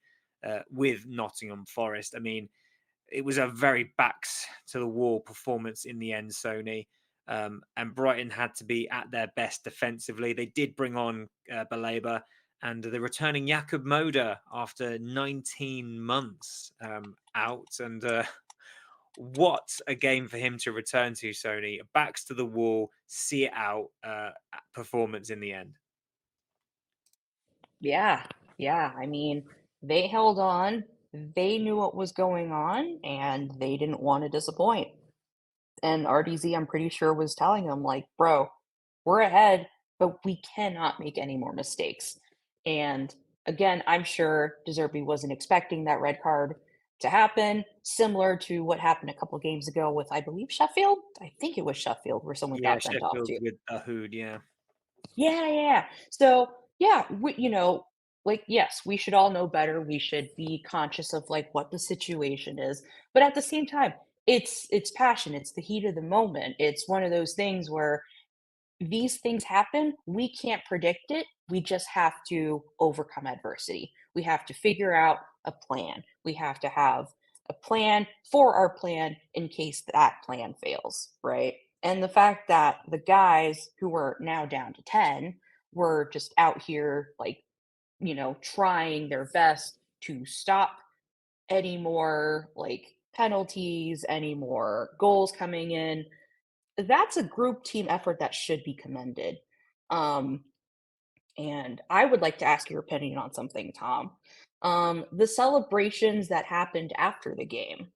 with Nottingham Forest. I mean, it was a very backs to the wall performance in the end, Sony. And Brighton had to be at their best defensively. They did bring on Baleba and the returning Jakub Moder after 19 months out. And what a game for him to return to, Sony. Backs to the wall, see it out performance in the end. Yeah, yeah. I mean, they held on. They knew what was going on, and they didn't want to disappoint. And RDZ, I'm pretty sure, was telling him, like, bro, we're ahead, but we cannot make any more mistakes. And again, I'm sure Deserby wasn't expecting that red card to happen, similar to what happened a couple games ago with, I believe, Sheffield. I think it was Sheffield where someone Yeah, got sent off Sheffield too. with Ahoud, yeah. Yeah, yeah, yeah. So, yeah, like, yes, we should all know better. We should be conscious of like what the situation is. But at the same time, it's passion. It's the heat of the moment. It's one of those things where these things happen. We can't predict it. We just have to overcome adversity. We have to figure out a plan. We have to have a plan for our plan in case that plan fails, right? And the fact that the guys who were now down to 10 were just out here, like, trying their best to stop any more like penalties, any more goals coming in, that's a group team effort that should be commended. Um, and I would like to ask your opinion on something, Tom. The celebrations that happened after the game.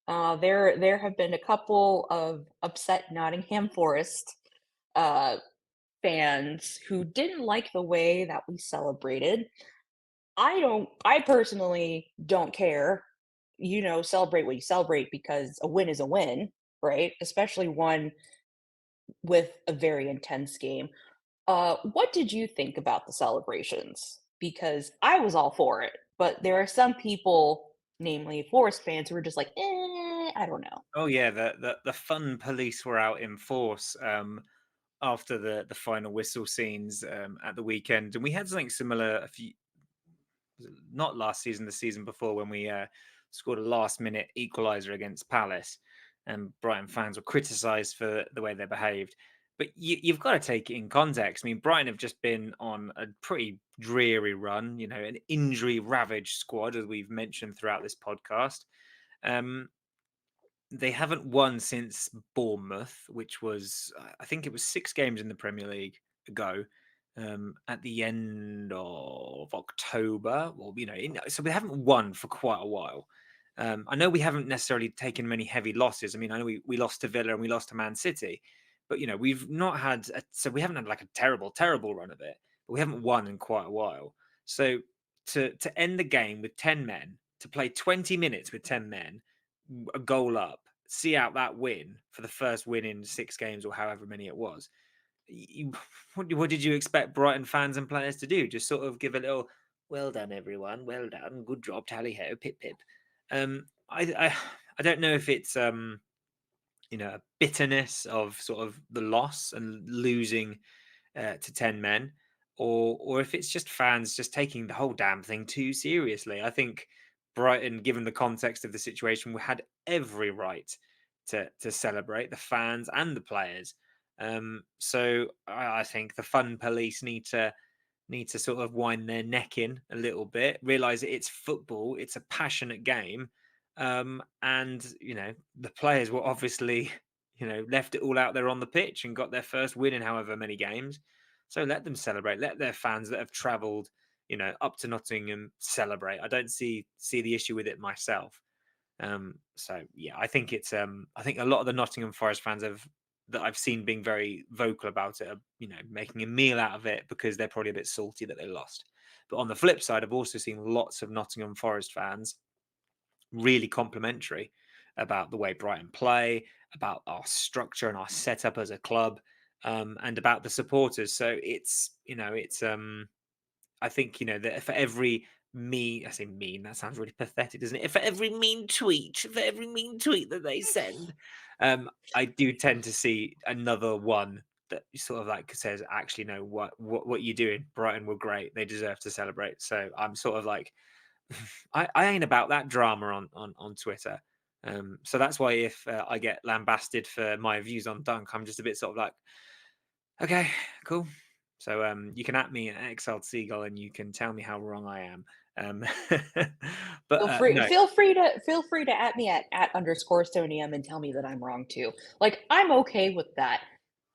There have been a couple of upset Nottingham Forest uh, fans who didn't like the way that we celebrated. I personally don't care. Celebrate what you celebrate because a win is a win, right? Especially one with a very intense game. What did you think about the celebrations? Because I was all for it, but there are some people, namely Forest fans, who are just like, I don't know. Oh yeah, the fun police were out in force after the final whistle scenes at the weekend, and we had something similar a few not last season, the season before when we scored a last minute equaliser against Palace, and Brighton fans were criticised for the way they behaved. But you've got to take it in context. I mean, Brighton have just been on a pretty dreary run, an injury ravaged squad, as we've mentioned throughout this podcast. Um, they haven't won since Bournemouth, which was I think it was 6 games in the Premier League ago, at the end of October. Or so they haven't won for quite a while. I know we haven't necessarily taken many heavy losses. I mean, I know we lost to Villa and we lost to Man City, but we've not had so we haven't had like a terrible run of it. But we haven't won in quite a while. So to end the game with 10 men, to play 20 minutes with 10 men, a goal up, see out that win for the first win in 6 games or however many it was. What did you expect Brighton fans and players to do? Just sort of give a little, well done, everyone, well done, good job, tally ho, pip pip. I don't know if it's a bitterness of sort of the loss and losing to 10 men, or if it's just fans just taking the whole damn thing too seriously. I think Brighton, given the context of the situation, we had every right to celebrate, the fans and the players. So I think the fun police need to sort of wind their neck in a little bit, realize that it's football, it's a passionate game. And the players were obviously left it all out there on the pitch and got their first win in however many games. So let them celebrate. Let their fans that have travelled, up to Nottingham celebrate. I don't see the issue with it myself. So yeah, I think a lot of the Nottingham Forest fans that I've seen being very vocal about it are, making a meal out of it because they're probably a bit salty that they lost. But on the flip side, I've also seen lots of Nottingham Forest fans really complimentary about the way Brighton play, about our structure and our setup as a club, and about the supporters. So it's I think that for every I say mean, that sounds really pathetic, doesn't it? For every mean tweet that they send, I do tend to see another one that sort of like says, actually, no, what you're doing, Brighton were great. They deserve to celebrate. So I'm sort of like, I ain't about that drama on Twitter. So that's why if I get lambasted for my views on Dunk, I'm just a bit sort of like, okay, cool. So you can at me at Exiled Seagull and you can tell me how wrong I am. Um, but no, Feel free to at me at underscore Sonium and tell me that I'm wrong too. Like, I'm okay with that.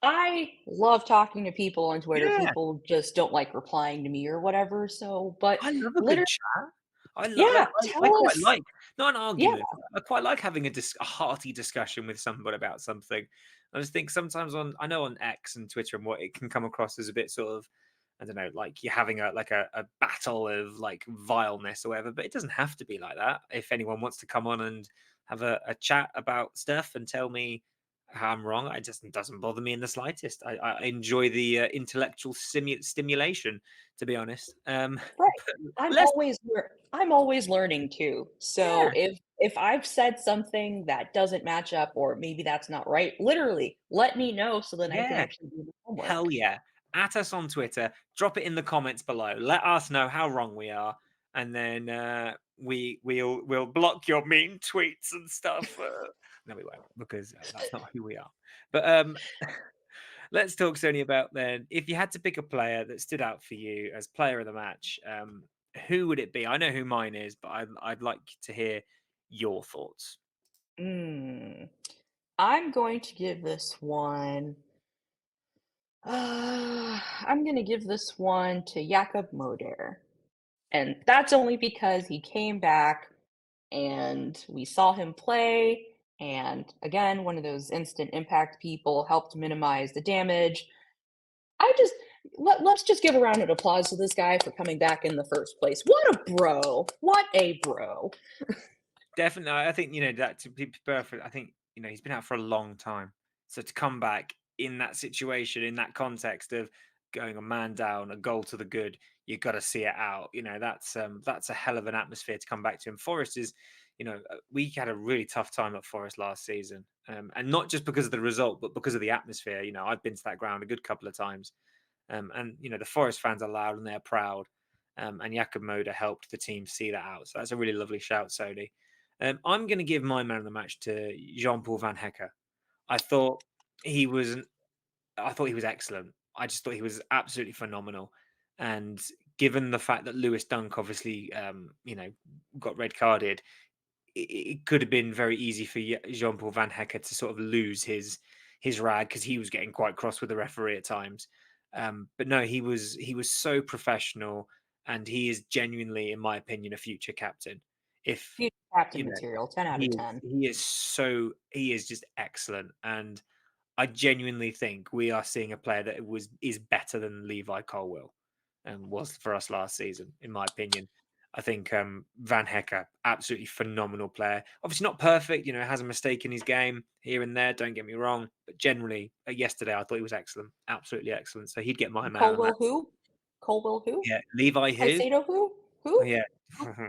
I love talking to people on Twitter. yeah, People just don't like replying to me or whatever. So, but I love a good literally, chat. yeah, I tell quite us. like not an Yeah, argument. I quite like having a hearty discussion with somebody about something. I just think sometimes I know on X and Twitter and what it can come across as a bit sort of, I don't know, like you're having a battle of like vileness or whatever, but it doesn't have to be like that. If anyone wants to come on and have a chat about stuff and tell me how I'm wrong, it doesn't bother me in the slightest. I enjoy the intellectual stimulation, to be honest. right. But less, I'm always learning too. So yeah, if I've said something that doesn't match up or maybe that's not right, literally let me know so then I can yeah, actually do the homework. hell yeah. At us on Twitter, drop it in the comments below. Let us know how wrong we are, and then we'll block your mean tweets and stuff. No, we won't because that's not who we are. But let's talk, Sony, about then if you had to pick a player that stood out for you as player of the match, who would it be? I know who mine is, but I'd like to hear your thoughts. Mm. I'm going to give this one I'm gonna give this one to Jakob Moder. And that's only because he came back and we saw him play. And again, one of those instant impact people helped minimize the damage. I just let's just give a round of applause to this guy for coming back in the first place. What a bro! What a bro! Definitely, I think that to be perfect. I think he's been out for a long time, so to come back in that situation, in that context of going a man down, a goal to the good, you got to see it out. That's a hell of an atmosphere to come back to. And Forest is, we had a really tough time at Forest last season, and not just because of the result, but because of the atmosphere. I've been to that ground a good couple of times, and the Forest fans are loud and they're proud. And Jakob Moder helped the team see that out. So that's a really lovely shout, Sodi. I'm going to give my man of the match to Jean-Paul Van Hecke. I thought he was, I thought he was excellent. I just thought he was absolutely phenomenal. And given the fact that Lewis Dunk obviously, got red carded, it could have been very easy for Jean-Paul Van Hecke to sort of lose his rag because he was getting quite cross with the referee at times. But no, he was so professional, and he is genuinely, in my opinion, a future captain. If Future captain you know, material, 10 out of 10. he is just excellent, and I genuinely think we are seeing a player that is better than Levi Colwill was for us last season, in my opinion. I think Van Hecke, absolutely phenomenal player. Obviously not perfect, has a mistake in his game here and there. Don't get me wrong, but generally, yesterday I thought he was excellent, absolutely excellent. So he'd get my man of the match. Colwell who? Colwell who? Yeah, Levi who? Caicedo who? Oh, Who? yeah.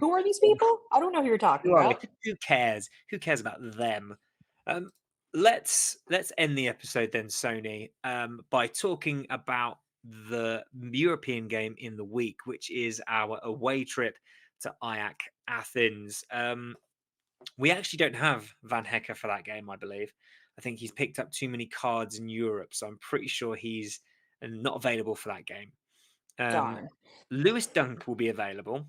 Who are these people? I don't know who you're talking Who are we? about. Who cares? Who cares about them? Um, let's end the episode then, Sony, by talking about the European game in the week, which is our away trip to Ajax Athens. We actually don't have Van Hecke for that game, I believe. I think he's picked up too many cards in Europe, so I'm pretty sure he's not available for that game. Um, Darn. Lewis Dunk will be available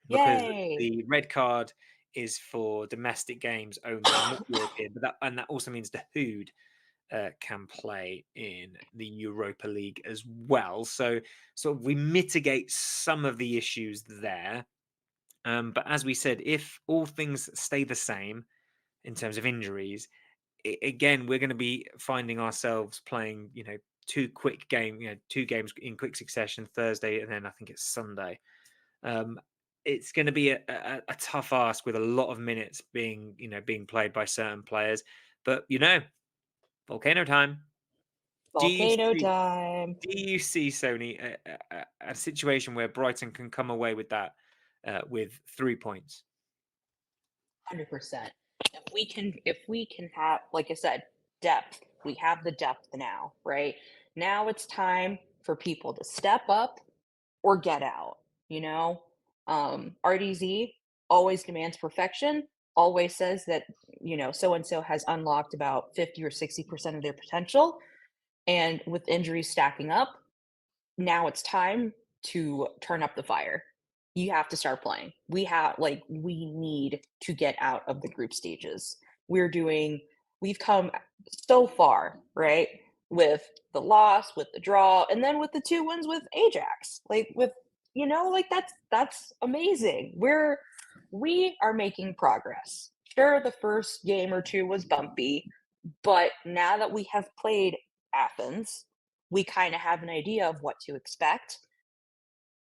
because Yay. the red card is for domestic games only, not European. But that also means the Hood can play in the Europa League as well. So we mitigate some of the issues there. But as we said, if all things stay the same in terms of injuries, again we're going to be finding ourselves playing, two games in quick succession, Thursday and then I think it's Sunday. Um, it's going to be a tough ask with a lot of minutes being being played by certain players. But volcano time. Do you Volcano see? time. Do you see, Sony, a situation where Brighton can come away with that with 3 points? 100%. If we can have, like I said, depth. We have the depth now, right? Now it's time for people to step up or get out, you know? RDZ always demands perfection, always says that, so and so has unlocked about 50 or 60% of their potential. And with injuries stacking up, now it's time to turn up the fire. You have to start playing. We need to get out of the group stages. We've come so far, right? With the loss, with the draw, and then with the two wins with Ajax. That's amazing. We are making progress. Sure, the first game or two was bumpy, but now that we have played Athens, we kind of have an idea of what to expect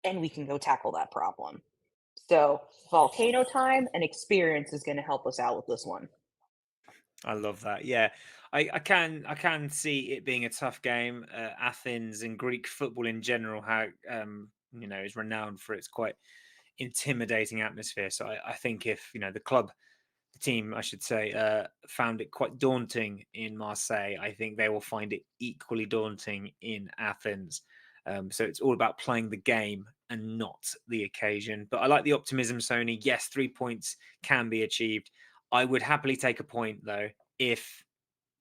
and we can go tackle that problem. So, volcano time and experience is going to help us out with this one. I love that. Yeah, I can see it being a tough game. Athens and Greek football in general, how is renowned for its quite intimidating atmosphere. So I think if the team, I should say, found it quite daunting in Marseille, I think they will find it equally daunting in Athens. So it's all about playing the game and not the occasion. But I like the optimism, Sony. Yes, 3 points can be achieved. I would happily take a point though if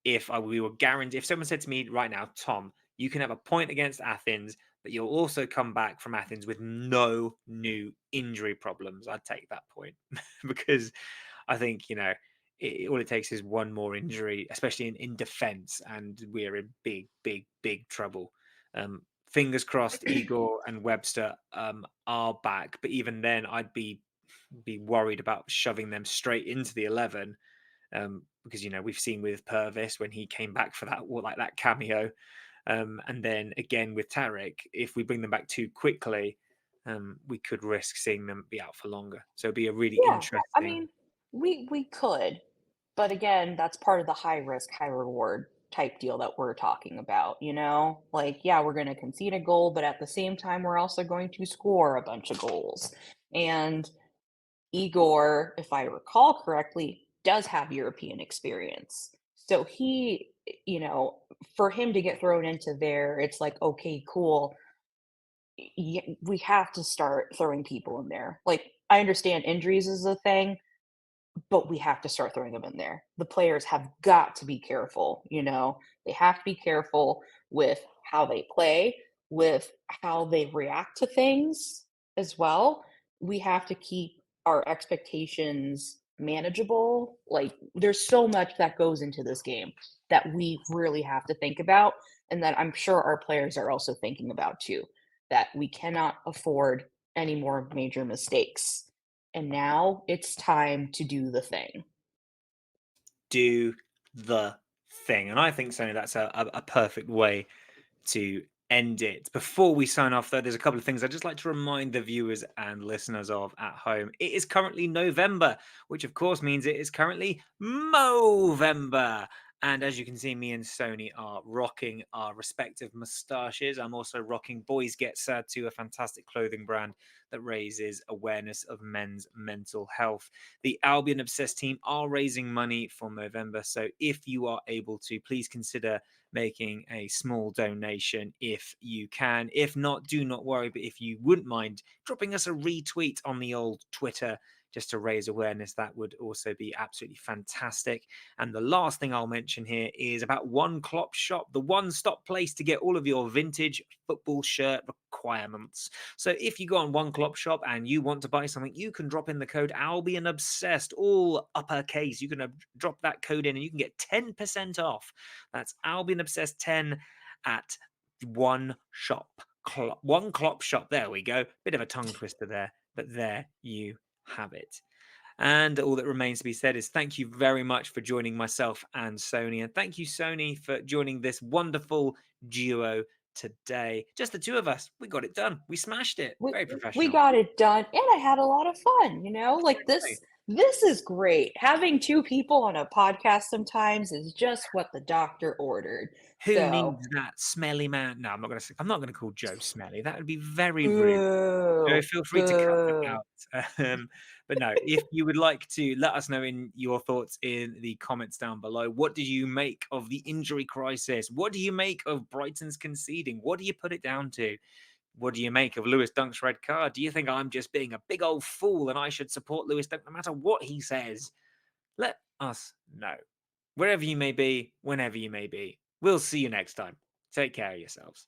we were guaranteed. If someone said to me right now, Tom, you can have a point against Athens, but you'll also come back from Athens with no new injury problems, I'd take that point because I think all it takes is one more injury, especially in defence, and we're in big, big, big trouble. Fingers crossed, Igor and Webster are back, but even then, I'd be worried about shoving them straight into the 11 because we've seen with Purvis when he came back for that cameo, and then again with Tarek, if we bring them back too quickly, we could risk seeing them be out for longer. So it'd be a really Yeah, I interesting. mean, we could, but again, that's part of the high risk, high reward type deal that we're talking about, you know? Like, yeah, we're going to concede a goal, but at the same time, we're also going to score a bunch of goals. And Igor, if I recall correctly, does have European experience. So for him to get thrown into there, it's like, okay, cool. We have to start throwing people in there. Like, I understand injuries is a thing, but we have to start throwing them in there. The players have got to be careful, you know? They have to be careful with how they play, with how they react to things as well. We have to keep our expectations manageable. Like, there's so much that goes into this game that we really have to think about, and that I'm sure our players are also thinking about too, that we cannot afford any more major mistakes, and now it's time to do the thing. Do the thing. And I think, Sonny, that's a perfect way to end it. Before we sign off, though, there's a couple of things I'd just like to remind the viewers and listeners of at home. It is currently November, which of course means it is currently Movember. And as you can see, me and Sony are rocking our respective moustaches. I'm also rocking Boys Get Sad to a fantastic clothing brand that raises awareness of men's mental health. The Albion Obsessed team are raising money for Movember. So if you are able to, please consider making a small donation if you can. If not, do not worry. But if you wouldn't mind dropping us a retweet on the old Twitter just to raise awareness, that would also be absolutely fantastic. And the last thing I'll mention here is about One Clop Shop, the one-stop place to get all of your vintage football shirt requirements. So if you go on One Clop Shop and you want to buy something, you can drop in the code Albion Obsessed, all uppercase. You can drop that code in and you can get 10% off. That's Albion Obsessed 10 at One Clop Shop. There we go. Bit of a tongue twister there, but there you have it. And all that remains to be said is thank you very much for joining myself and Sony. And thank you, Sony, for joining this wonderful duo today. Just the two of us. We got it done. We smashed it. we Very we professional. got it done, and I had a lot of fun, like Exactly. this is great. Having 2 people on a podcast sometimes is just what the doctor ordered. Who So, needs that smelly man? No, I'm not gonna say, I'm not gonna call Joe smelly. That would be very rude. Joe, boo, feel free to cut that boo. out. But no, if you would like to let us know in your thoughts in the comments down below, what did you make of the injury crisis? What do you make of Brighton's conceding? What do you put it down to? What do you make of Lewis Dunk's red card? Do you think I'm just being a big old fool and I should support Lewis Dunk no matter what he says? Let us know. Wherever you may be, whenever you may be. We'll see you next time. Take care of yourselves.